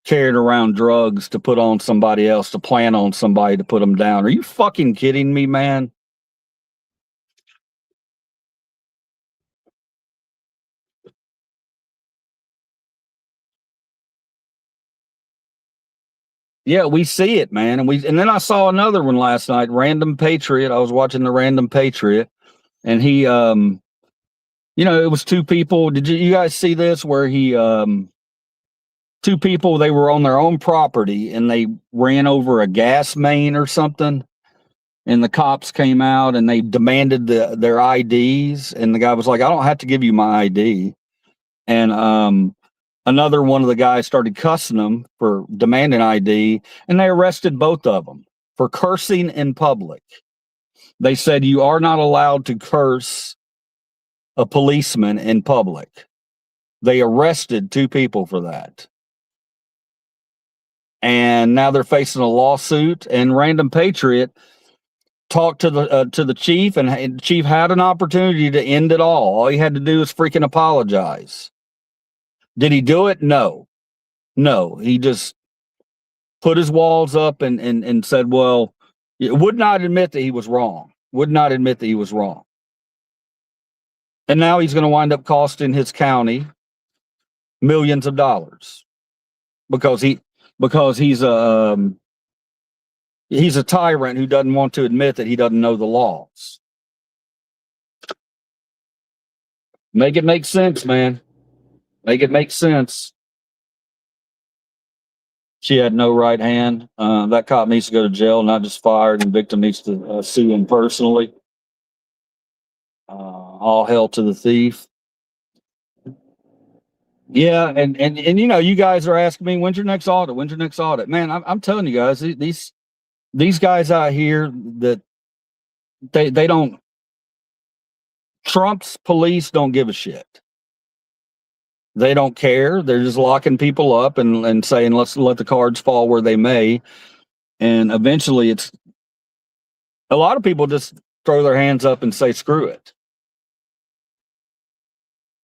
carrying around drugs to put on somebody else, to plan on somebody to put them down. Are you fucking kidding me, man? Yeah, we see it, man. And then I saw another one last night, Random Patriot. I was watching the Random Patriot, and he it was two people. Did you guys see this where he two people, they were on their own property and they ran over a gas main or something, and the cops came out and they demanded their IDs, and the guy was like, I don't have to give you my ID. And another one of the guys started cussing them for demanding ID, and they arrested both of them for cursing in public. They said you are not allowed to curse a policeman in public. They arrested 2 people for that. And now they're facing a lawsuit, and Random Patriot talked to the chief, and the chief had an opportunity to end it all. All he had to do was freaking apologize. Did he do it? No. He just put his walls up and said, well, would not admit that he was wrong. And now he's going to wind up costing his county millions of dollars because he's a tyrant who doesn't want to admit that he doesn't know the laws. Make it make sense, man. Make it make sense. She had no right hand. That cop needs to go to jail, not just fired, and victim needs to sue him personally. All hell to the thief. Yeah, and you know, you guys are asking me, when's your next audit? Man, I'm telling you guys, these guys out here, that they don't, Trump's police don't give a shit. They don't care. They're just locking people up and saying, let's let the cards fall where they may. And eventually it's, a lot of people just throw their hands up and say, screw it.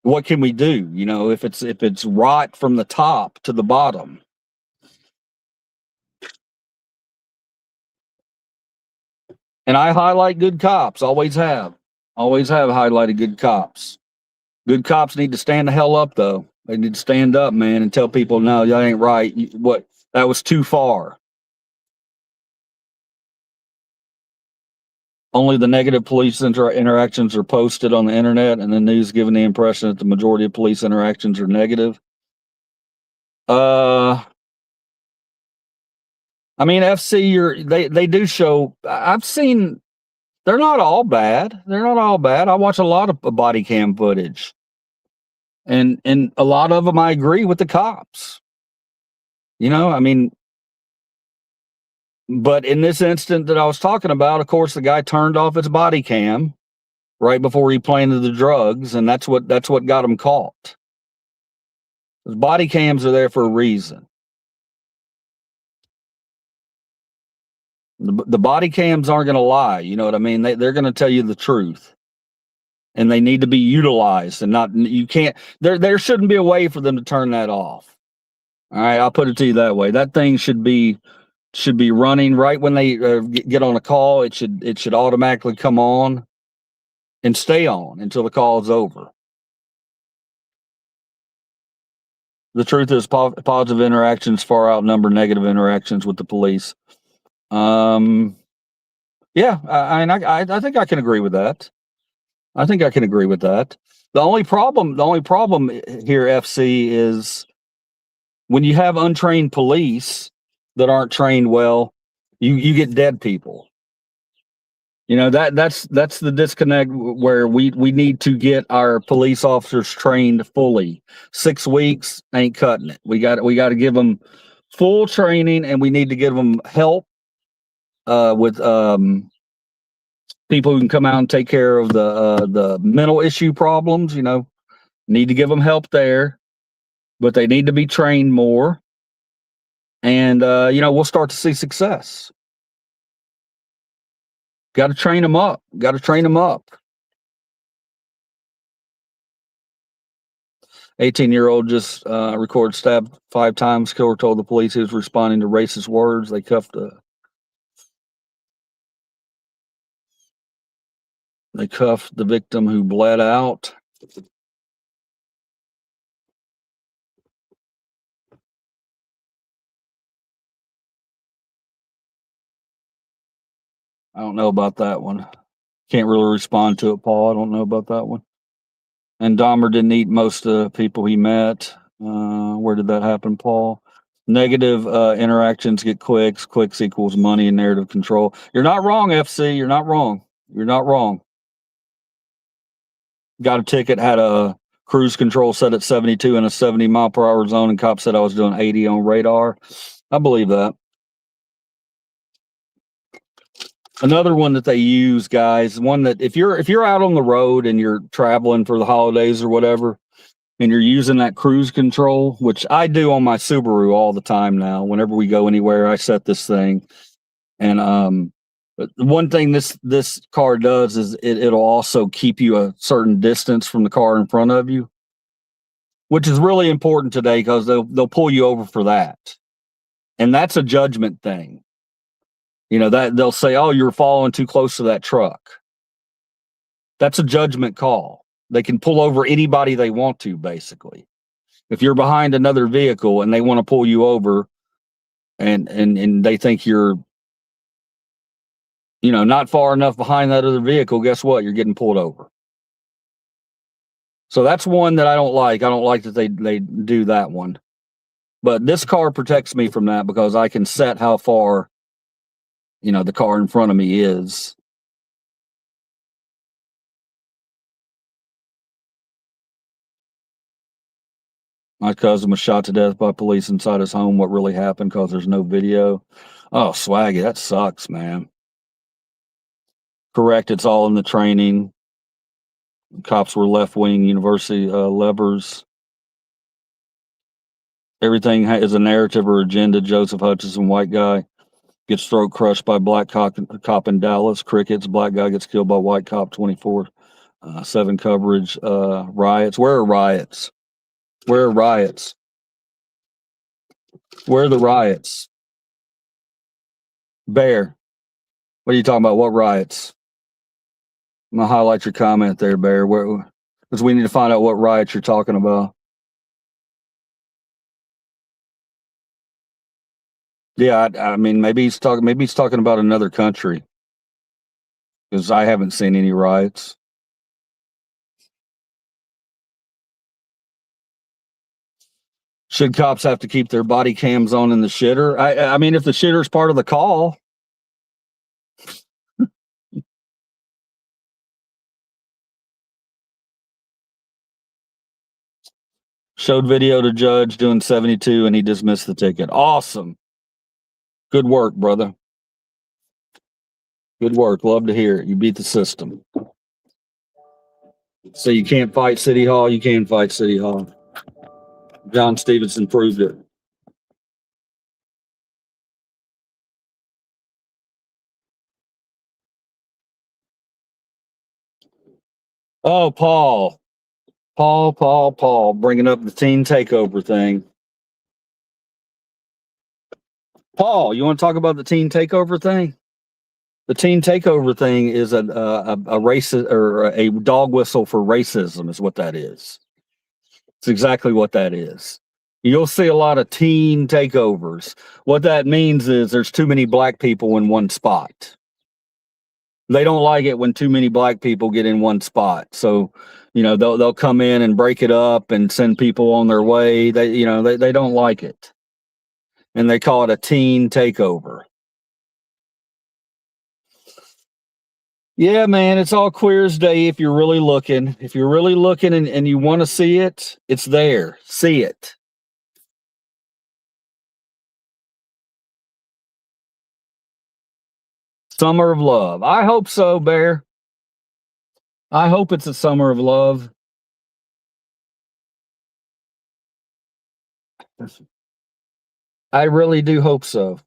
What can we do? You know, if it's rot from the top to the bottom. And I highlight good cops, always have highlighted good cops. Good cops need to stand the hell up, though. They need to stand up, man, and tell people, no, that ain't right. That was too far. Only the negative police interactions are posted on the internet, and the news giving the impression that the majority of police interactions are negative. I mean, FC, they do show. I've seen. They're not all bad. I watch a lot of body cam footage, and a lot of them I agree with the cops. You know, I mean, but in this instant that I was talking about, of course, the guy turned off his body cam right before he planted the drugs, and that's what got him caught. Those body cams are there for a reason. The body cams aren't going to lie. You know what I mean? They're going to tell you the truth, and they need to be utilized, and not, you can't, there shouldn't be a way for them to turn that off. All right. I'll put it to you that way. That thing should be running right when they get on a call. It should automatically come on and stay on until the call is over. The truth is positive interactions far outnumber negative interactions with the police. Yeah, I think I can agree with that. The only problem here, FC, is when you have untrained police that aren't trained well, you get dead people. You know, that's the disconnect where we need to get our police officers trained fully. 6 weeks ain't cutting it. We got to give them full training, and we need to give them help with people who can come out and take care of the mental issue problems. You know, need to give them help there, but they need to be trained more. And you know, we'll start to see success. Got to train them up. 18-year-old just recorded stabbed 5 times. Killer told the police he was responding to racist words. They cuffed the victim, who bled out. I don't know about that one. Can't really respond to it, Paul. I don't know about that one. And Dahmer didn't eat most of the people he met. Where did that happen, Paul? Negative interactions get clicks. Clicks equals money and narrative control. You're not wrong, FC. You're not wrong. You're not wrong. Got a ticket, had a cruise control set at 72 in a 70-mile-per-hour zone, and cop said I was doing 80 on radar. I believe that. Another one that they use, guys, one that if you're out on the road and you're traveling for the holidays or whatever, and you're using that cruise control, which I do on my Subaru all the time now. Whenever we go anywhere, I set this thing. And but the one thing this car does is it'll also keep you a certain distance from the car in front of you, which is really important today because they'll pull you over for that. And that's a judgment thing. You know, that they'll say, "Oh, you're following too close to that truck." That's a judgment call. They can pull over anybody they want to, basically. If you're behind another vehicle and they want to pull you over and they think you're, you know, not far enough behind that other vehicle, guess what? You're getting pulled over. So that's one that I don't like. I don't like that they do that one. But this car protects me from that because I can set how far, you know, the car in front of me is. My cousin was shot to death by police inside his home. What really happened? Because there's no video. Oh, Swaggy, that sucks, man. Correct, it's all in the training. Cops were left-wing university levers. Everything is a narrative or agenda. Joseph Hutchinson, white guy, gets throat crushed by black cop in Dallas. Crickets, black guy gets killed by white cop. 24/7 coverage. Riots. Where are riots? Where are riots? Where are the riots? Bear, what are you talking about? What riots? I'm gonna highlight your comment there, Bear. Where? Because we need to find out what riots you're talking about. Yeah, I mean, maybe he's talking. Maybe he's talking about another country. Because I haven't seen any riots. Should cops have to keep their body cams on in the shitter? I mean, if the shitter's part of the call. Showed video to judge doing 72 and he dismissed the ticket. Awesome. Good work, brother. Good work. Love to hear it. You beat the system. So you can't fight City Hall? You can fight City Hall. John Stevenson proved it. Oh, Paul, bringing up the teen takeover thing. Paul, you want to talk about the teen takeover thing? The teen takeover thing is a racist or a dog whistle for racism, is what that is. It's exactly what that is. You'll see a lot of teen takeovers. What that means is there's too many black people in one spot. They don't like it when too many black people get in one spot. So, you know, they'll come in and break it up and send people on their way. They don't like it. And they call it a teen takeover. Yeah, man, it's all clear as day if you're really looking. If you're really looking and you want to see it, it's there. See it. Summer of love. I hope so, Bear. I hope it's a summer of love. I really do hope so.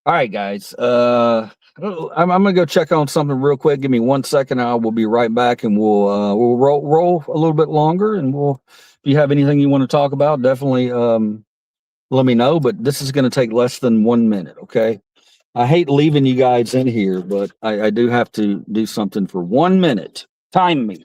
All right, guys. I'm gonna go check on something real quick. Give me 1 second. I will be right back, and we'll roll a little bit longer. And if you have anything you want to talk about, definitely let me know. But this is going to take less than 1 minute. Okay. I hate leaving you guys in here, but I do have to do something for 1 minute. Time me.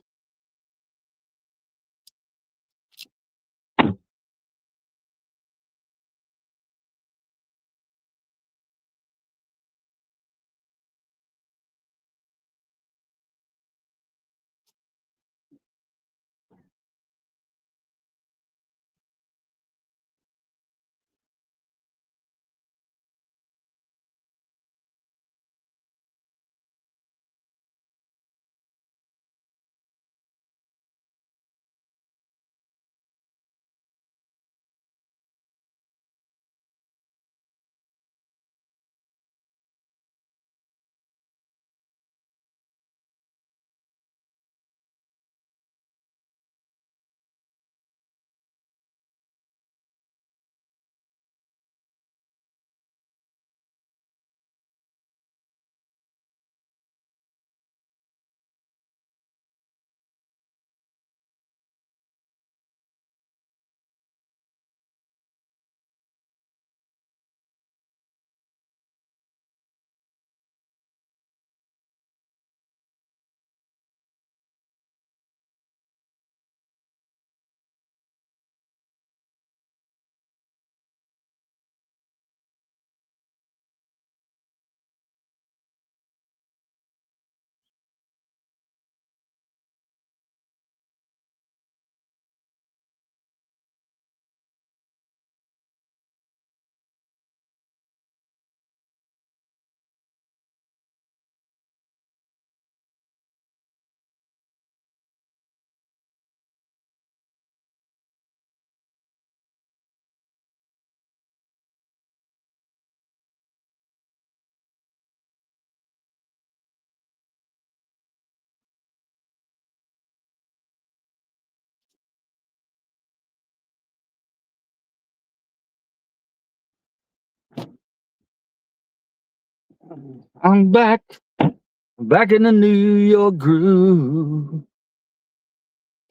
I'm back in the New York groove.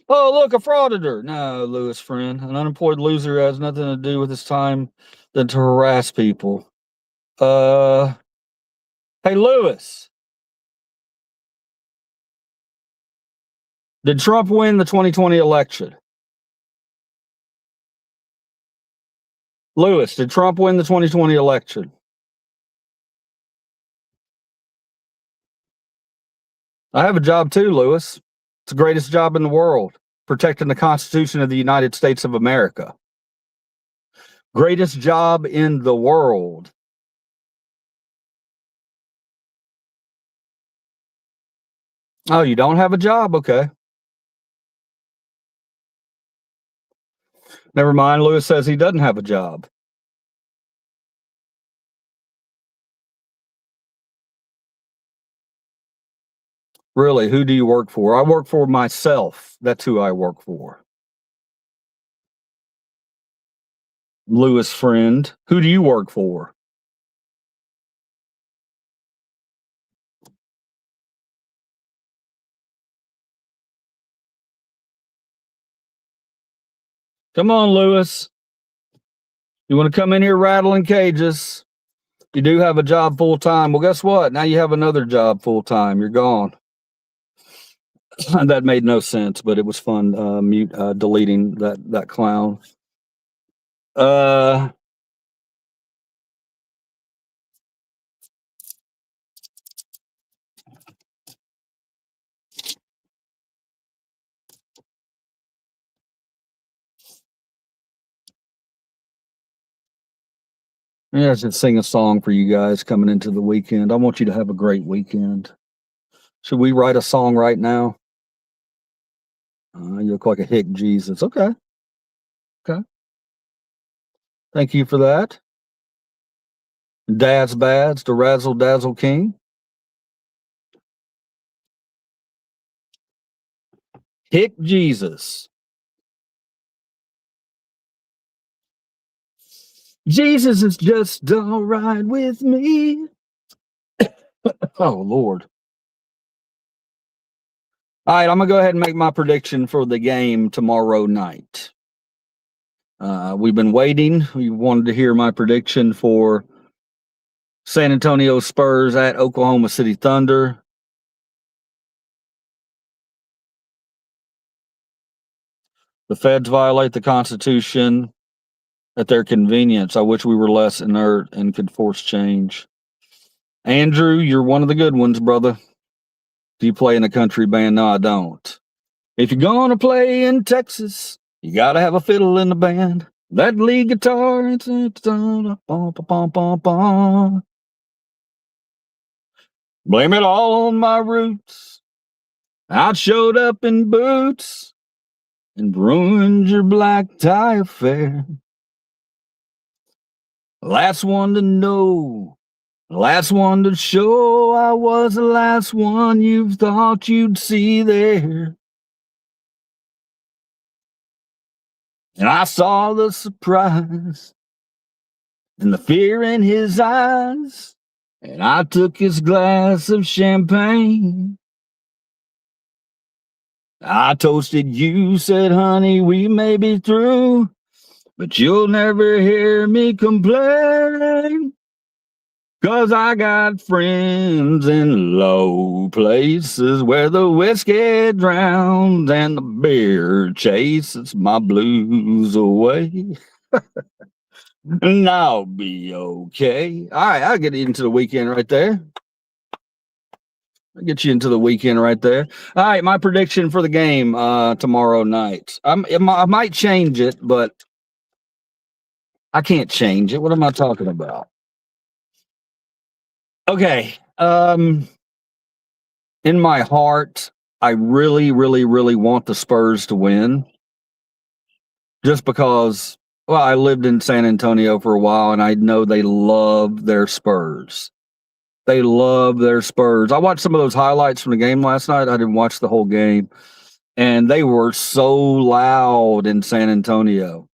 Oh, look, a frauditor. No, Lewis, friend. An unemployed loser has nothing to do with his time than to harass people. Hey, Lewis. Did Trump win the 2020 election? Lewis, did Trump win the 2020 election? I have a job too, Lewis. It's the greatest job in the world, protecting the Constitution of the United States of America. Greatest job in the world. Oh, you don't have a job? Okay. Never mind. Lewis says he doesn't have a job. Really, who do you work for? I work for myself. That's who I work for. Lewis, friend, who do you work for? Come on, Lewis. You want to come in here rattling cages? You do have a job full time. Well, guess what? Now you have another job full time. You're gone. That made no sense, but it was fun. Deleting that clown. Yeah, I should sing a song for you guys coming into the weekend. I want you to have a great weekend. Should we write a song right now? You look like a hick Jesus. Okay. Thank you for that. Dad's Bads, the Razzle Dazzle King. Hick Jesus. Jesus is just all right with me. Oh, Lord. All right, I'm going to go ahead and make my prediction for the game tomorrow night. We've been waiting. We wanted to hear my prediction for San Antonio Spurs at Oklahoma City Thunder. The feds violate the Constitution at their convenience. I wish we were less inert and could force change. Andrew, you're one of the good ones, brother. Do you play in a country band? No, I don't. If you're going to play in Texas, you got to have a fiddle in the band. That lead guitar, it's blame it all on my roots. I showed up in boots and ruined your black tie affair. Last one to know, last one to show, I was the last one you thought you'd see there. And I saw the surprise and the fear in his eyes, and I took his glass of champagne. I toasted you, said, honey, we may be through, but you'll never hear me complain. 'Cause I got friends in low places where the whiskey drowns and the beer chases my blues away. And I'll be okay. All right, I'll get into the weekend right there. I'll get you into the weekend right there. All right, my prediction for the game tomorrow night. I might change it, but I can't change it. What am I talking about? Okay. In my heart, I really, really, really want the Spurs to win. Just because, well, I lived in San Antonio for a while and I know they love their Spurs. They love their Spurs. I watched some of those highlights from the game last night. I didn't watch the whole game. And they were so loud in San Antonio.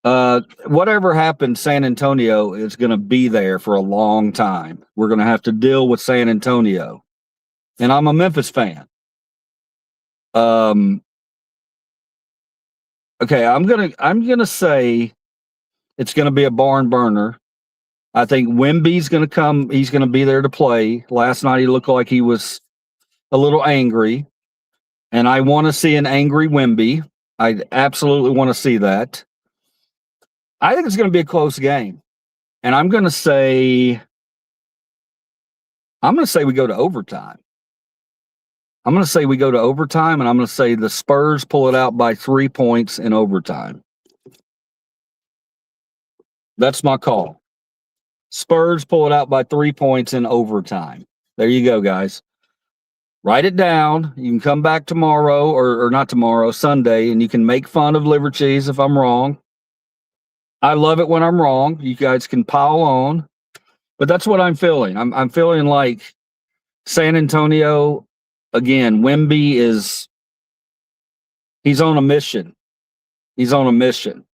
Whatever happens, San Antonio is going to be there for a long time. We're going to have to deal with San Antonio, and I'm a Memphis fan. Okay, I'm gonna say it's gonna be a barn burner. I think Wemby's gonna come. He's gonna be there to play. Last night he looked like he was a little angry, and I want to see an angry Wemby. I absolutely want to see that. I think it's gonna be a close game, and I'm gonna say we go to overtime. I'm going to say we go to overtime, and I'm going to say the Spurs pull it out by 3 points in overtime. That's my call. Spurs pull it out by 3 points in overtime. There you go, guys. Write it down. You can come back tomorrow, or not tomorrow, Sunday, and you can make fun of liver cheese if I'm wrong. I love it when I'm wrong. You guys can pile on, but that's what I'm feeling. I'm feeling like San Antonio. Again, Wemby he's on a mission. He's on a mission.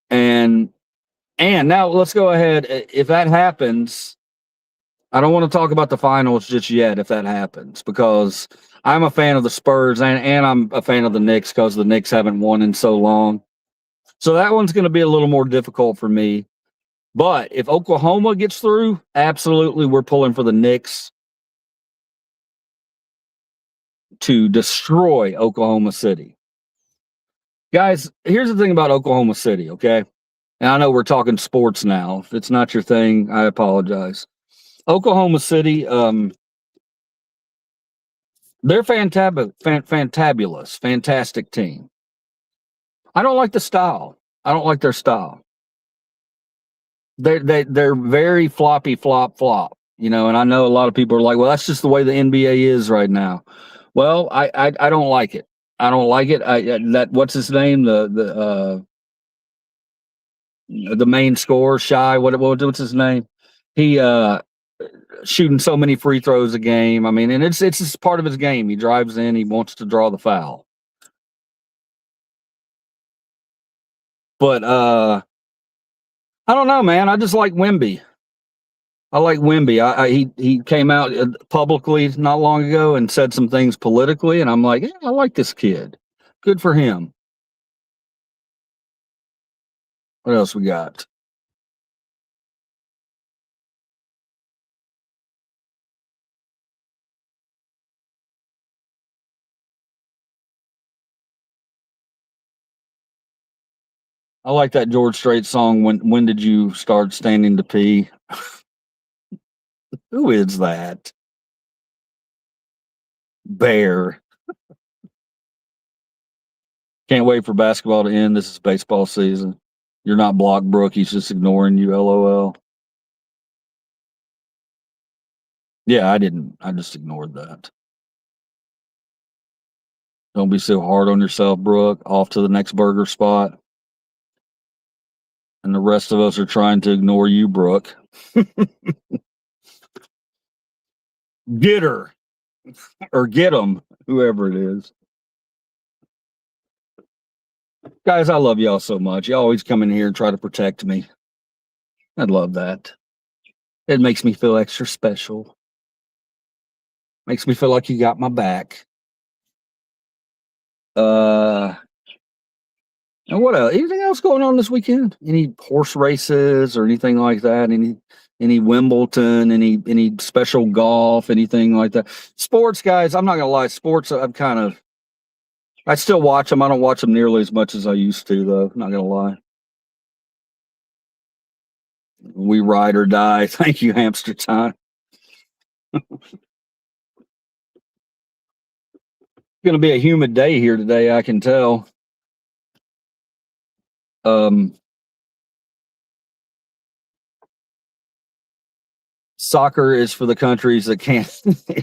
And now let's go ahead. If that happens, I don't want to talk about the finals just yet if that happens, because I'm a fan of the Spurs and I'm a fan of the Knicks because the Knicks haven't won in so long. So that one's going to be a little more difficult for me. But if Oklahoma gets through, absolutely we're pulling for the Knicks to destroy Oklahoma City. Guys, here's the thing about Oklahoma City, okay? And I know we're talking sports now. If it's not your thing, I apologize. Oklahoma City, they're fantabulous, fantastic team. I don't like the style. I don't like their style. They're very floppy, flop. And I know a lot of people are like, well, that's just the way the NBA is right now. Well, I don't like it. I don't like it. What's his name? The main scorer, Shy. What's his name? He shooting so many free throws a game. I mean, and it's just part of his game. He drives in. He wants to draw the foul. But I don't know, man. I just like Wemby. I like Wemby. He came out publicly not long ago and said some things politically, and I'm like, yeah, I like this kid. Good for him. What else we got? I like that George Strait song. When did you start standing to pee? Who is that? Bear. Can't wait for basketball to end. This is baseball season. You're not blocked, Brooke. He's just ignoring you. LOL. Yeah, I didn't. I just ignored that. Don't be so hard on yourself, Brooke. Off to the next burger spot. And the rest of us are trying to ignore you, Brooke. Get her. Or get them, whoever it is. Guys, I love y'all so much. You always come in here and try to protect me. I love that. It makes me feel extra special. Makes me feel like you got my back. And what else? Anything else going on this weekend? Any horse races or anything like that? Any Wimbledon? Any special golf? Anything like that? Sports, guys. I'm not gonna lie. Sports, I still watch them. I don't watch them nearly as much as I used to, though. Not gonna lie. We ride or die. Thank you, Hamster Time. Gonna be a humid day here today. I can tell. Soccer is for the countries that can't.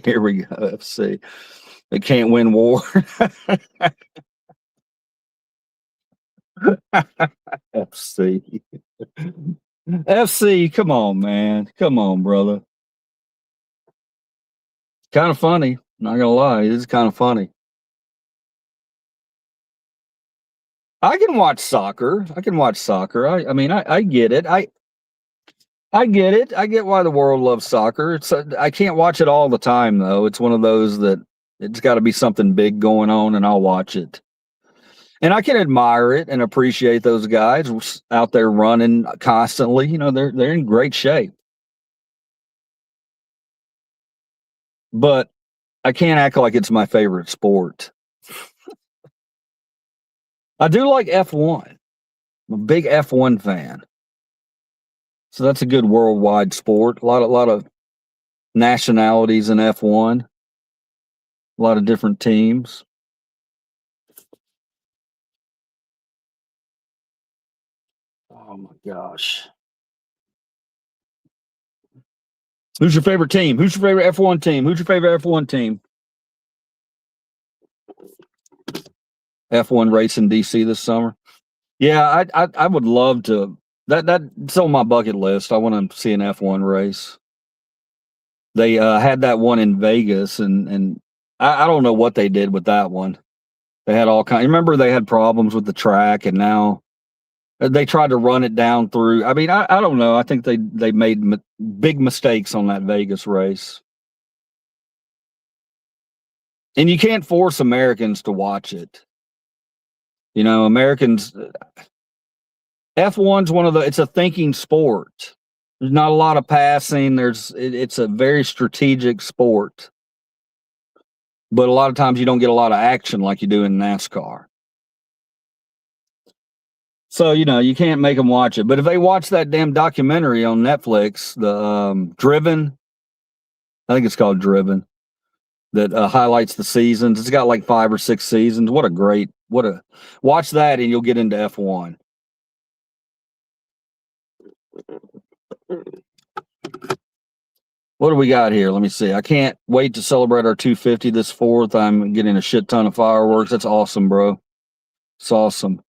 Here we go. FC. They can't win war. FC. FC. Come on, man. Come on, brother. Kind of funny. Not gonna lie. It's kind of funny. I can watch soccer. I mean, I get it. I get it. I get why the world loves soccer. I can't watch it all the time though. It's one of those that it's got to be something big going on, and I'll watch it. And I can admire it and appreciate those guys out there running constantly. You know, they're in great shape. But I can't act like it's my favorite sport. I do like F1. I'm a big F1 fan. So that's a good worldwide sport. A lot of nationalities in F1. A lot of different teams. Oh my gosh. Who's your favorite team? Who's your favorite F1 team? Who's your favorite F1 team? F1 race in DC this summer. Yeah, I would love to. That's on my bucket list. I want to see an F1 race. They had that one in Vegas, and I don't know what they did with that one. They had all kinds. Remember, they had problems with the track, and now they tried to run it down through. I mean, I don't know. I think they made big mistakes on that Vegas race, and you can't force Americans to watch it. You know, Americans. F1's it's a thinking sport. There's not a lot of passing. It's a very strategic sport. But a lot of times you don't get a lot of action like you do in NASCAR. So, you know, you can't make them watch it. But if they watch that damn documentary on Netflix, the Driven, I think it's called Driven, that highlights the seasons. It's got like 5 or 6 seasons. Watch that and you'll get into F1. What do we got here? Let me see. I can't wait to celebrate our 250 this 4th. I'm getting a shit ton of fireworks. That's awesome, bro. It's awesome.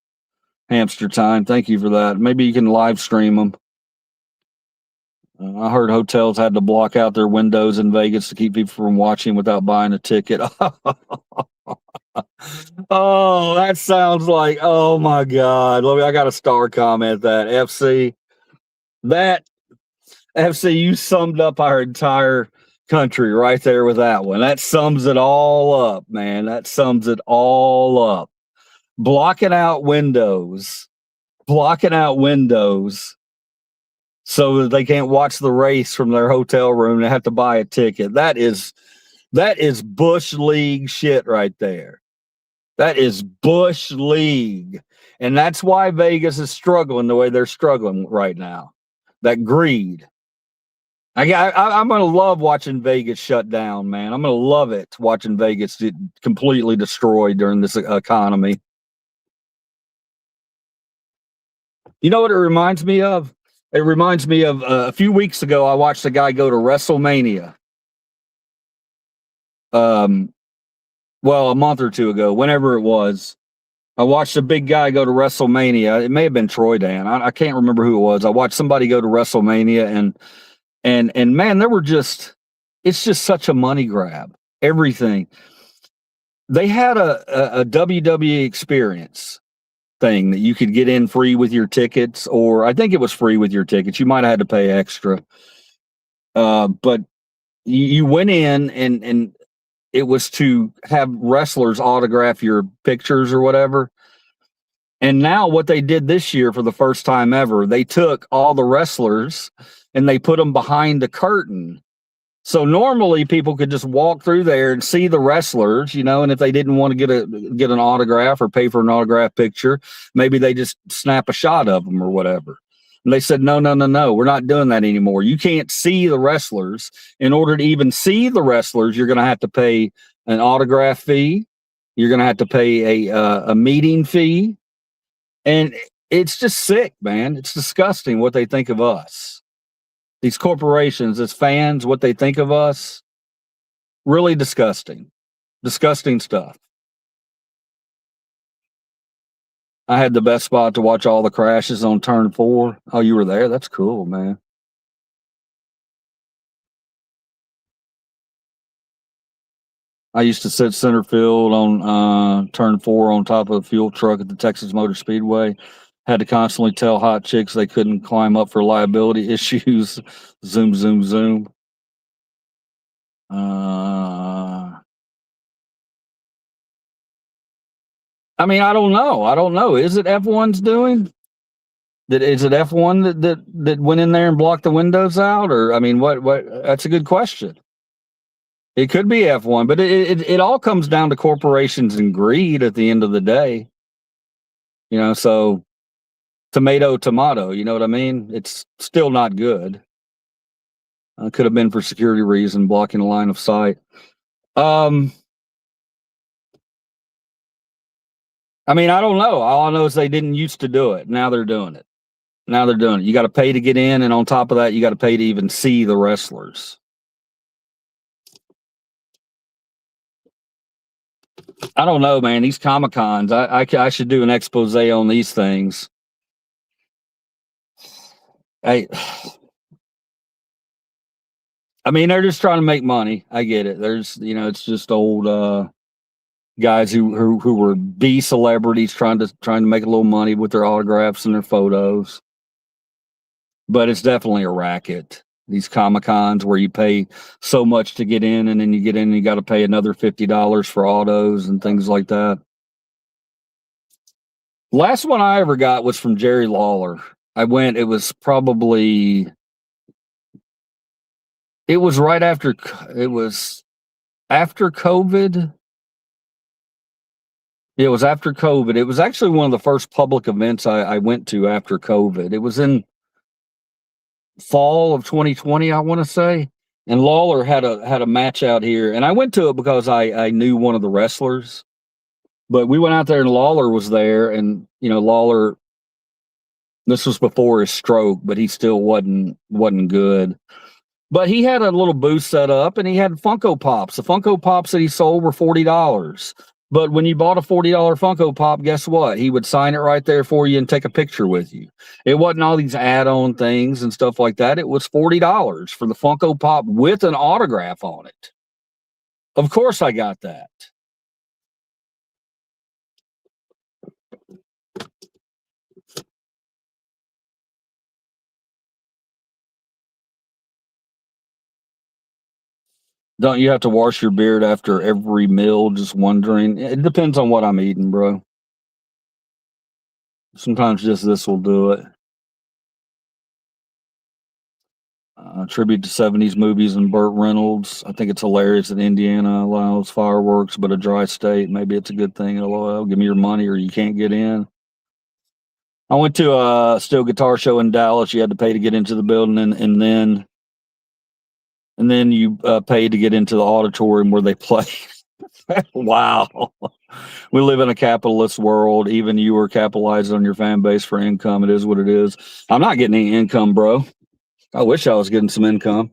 Hamster time. Thank you for that. Maybe you can live stream them. I heard hotels had to block out their windows in Vegas to keep people from watching without buying a ticket. Oh, that sounds like, oh my God. I got a star comment that FC. That FC, you summed up our entire country right there with that one. That sums it all up, man. That sums it all up. Blocking out windows so that they can't watch the race from their hotel room. They have to buy a ticket. That is Bush League shit right there. That is Bush League. And that's why Vegas is struggling the way they're struggling right now. That greed. I'm going to love watching Vegas shut down, man. I'm going to love it watching Vegas completely destroyed during this economy. You know what it reminds me of? It reminds me of a few weeks ago, I watched a guy go to WrestleMania. Well, a month or two ago, whenever it was, I watched a big guy go to WrestleMania. It may have been Troy Dan. I can't remember who it was. I watched somebody go to WrestleMania and man, it's just such a money grab. Everything. They had a WWE experience thing that you could get in free with your tickets, or I think it was free with your tickets. You might have had to pay extra. But you went in and it was to have wrestlers autograph your pictures or whatever. And now what they did this year for the first time ever, they took all the wrestlers and they put them behind a curtain. So normally people could just walk through there and see the wrestlers, you know, and if they didn't want to get an autograph or pay for an autograph picture, maybe they just snap a shot of them or whatever. And they said, no, we're not doing that anymore. You can't see the wrestlers. In order to even see the wrestlers, you're going to have to pay an autograph fee. You're going to have to pay a meeting fee. And it's just sick, man. It's disgusting what they think of us. These corporations, as fans, what they think of us, really disgusting. Disgusting stuff. I had the best spot to watch all the crashes on turn 4. Oh, you were there? That's cool, man. I used to sit center field on turn 4 on top of a fuel truck at the Texas Motor Speedway. Had to constantly tell hot chicks they couldn't climb up for liability issues. Zoom, zoom, zoom. I mean, I don't know. I don't know. Is it F1's doing? Is it F1 that went in there and blocked the windows out? Or I mean, what? That's a good question. It could be F1, but it all comes down to corporations and greed at the end of the day. You know, so tomato, tomato, you know what I mean? It's still not good. Could have been for security reason, blocking a line of sight. I mean, I don't know. All I know is they didn't used to do it. Now they're doing it. You got to pay to get in, and on top of that, you got to pay to even see the wrestlers. I don't know, man. These Comic-Cons, I should do an expose on these things. I mean, they're just trying to make money. I get it. There's, you know, it's just old guys who were B celebrities trying to make a little money with their autographs and their photos. But it's definitely a racket. These Comic-Cons where you pay so much to get in, and then you get in and you got to pay another $50 for autos and things like that. Last one I ever got was from Jerry Lawler. I went, it was right after, it was after COVID. It was after COVID. It was actually one of the first public events I went to after COVID. It was in fall of 2020, I want to say. And Lawler had a match out here, and I went to it because I knew one of the wrestlers. But we went out there, and Lawler was there, and you know, Lawler, this was before his stroke, but he still wasn't good. But he had a little booth set up, and he had Funko Pops. The Funko Pops that he sold were $40. But when you bought a $40 Funko Pop, guess what? He would sign it right there for you and take a picture with you. It wasn't all these add-on things and stuff like that. It was $40 for the Funko Pop with an autograph on it. Of course I got that. Don't you have to wash your beard after every meal? Just wondering. It depends on what I'm eating, bro. Sometimes just this will do it. Tribute to 70s movies and Burt Reynolds. I think it's hilarious that Indiana allows fireworks, but a dry state. Maybe it's a good thing. LOL. Give me your money or you can't get in. I went to a steel guitar show in Dallas. You had to pay to get into the building, and then you pay to get into the auditorium where they play. Wow. We live in a capitalist world. Even you are capitalizing on your fan base for income. It is what it is. I'm not getting any income, bro. I wish I was getting some income.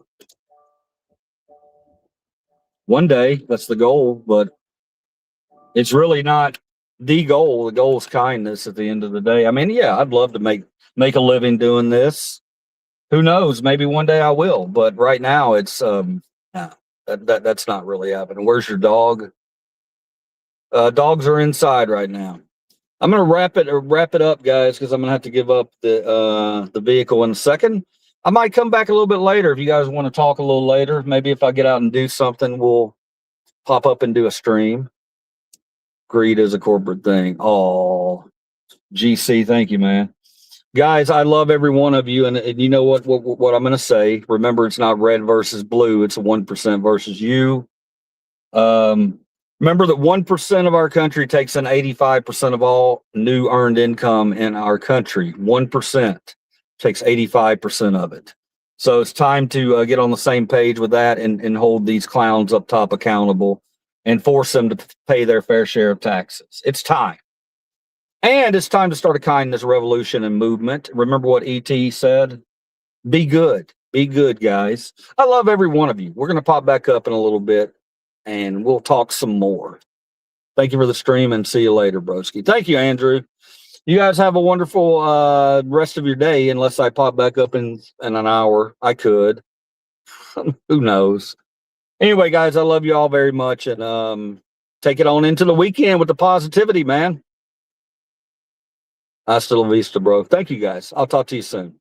One day, that's the goal, but it's really not the goal. The goal is kindness at the end of the day. I mean, yeah, I'd love to make a living doing this. Who knows? Maybe one day I will, but right now it's that's not really happening. Where's your dog? Dogs are inside right now. I'm gonna wrap it up, guys, because I'm gonna have to give up the vehicle in a second. I might come back a little bit later if you guys want to talk a little later. Maybe if I get out and do something, we'll pop up and do a stream. Greed is a corporate thing. Oh, GC, thank you, man. Guys, I love every one of you, and you know what I'm going to say. Remember, it's not red versus blue. It's 1% versus you. Remember that 1% of our country takes in 85% of all new earned income in our country. 1% takes 85% of it. So it's time to get on the same page with that and hold these clowns up top accountable and force them to pay their fair share of taxes. It's time. And it's time to start a kindness revolution and movement. Remember what E.T. said? Be good. Be good, guys. I love every one of you. We're going to pop back up in a little bit, and we'll talk some more. Thank you for the stream, and see you later, broski. Thank you, Andrew. You guys have a wonderful rest of your day, unless I pop back up in an hour. I could. Who knows? Anyway, guys, I love you all very much, and take it on into the weekend with the positivity, man. Hasta la vista, bro. Thank you, guys. I'll talk to you soon.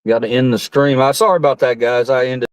Got to end the stream. Sorry about that, guys. I ended.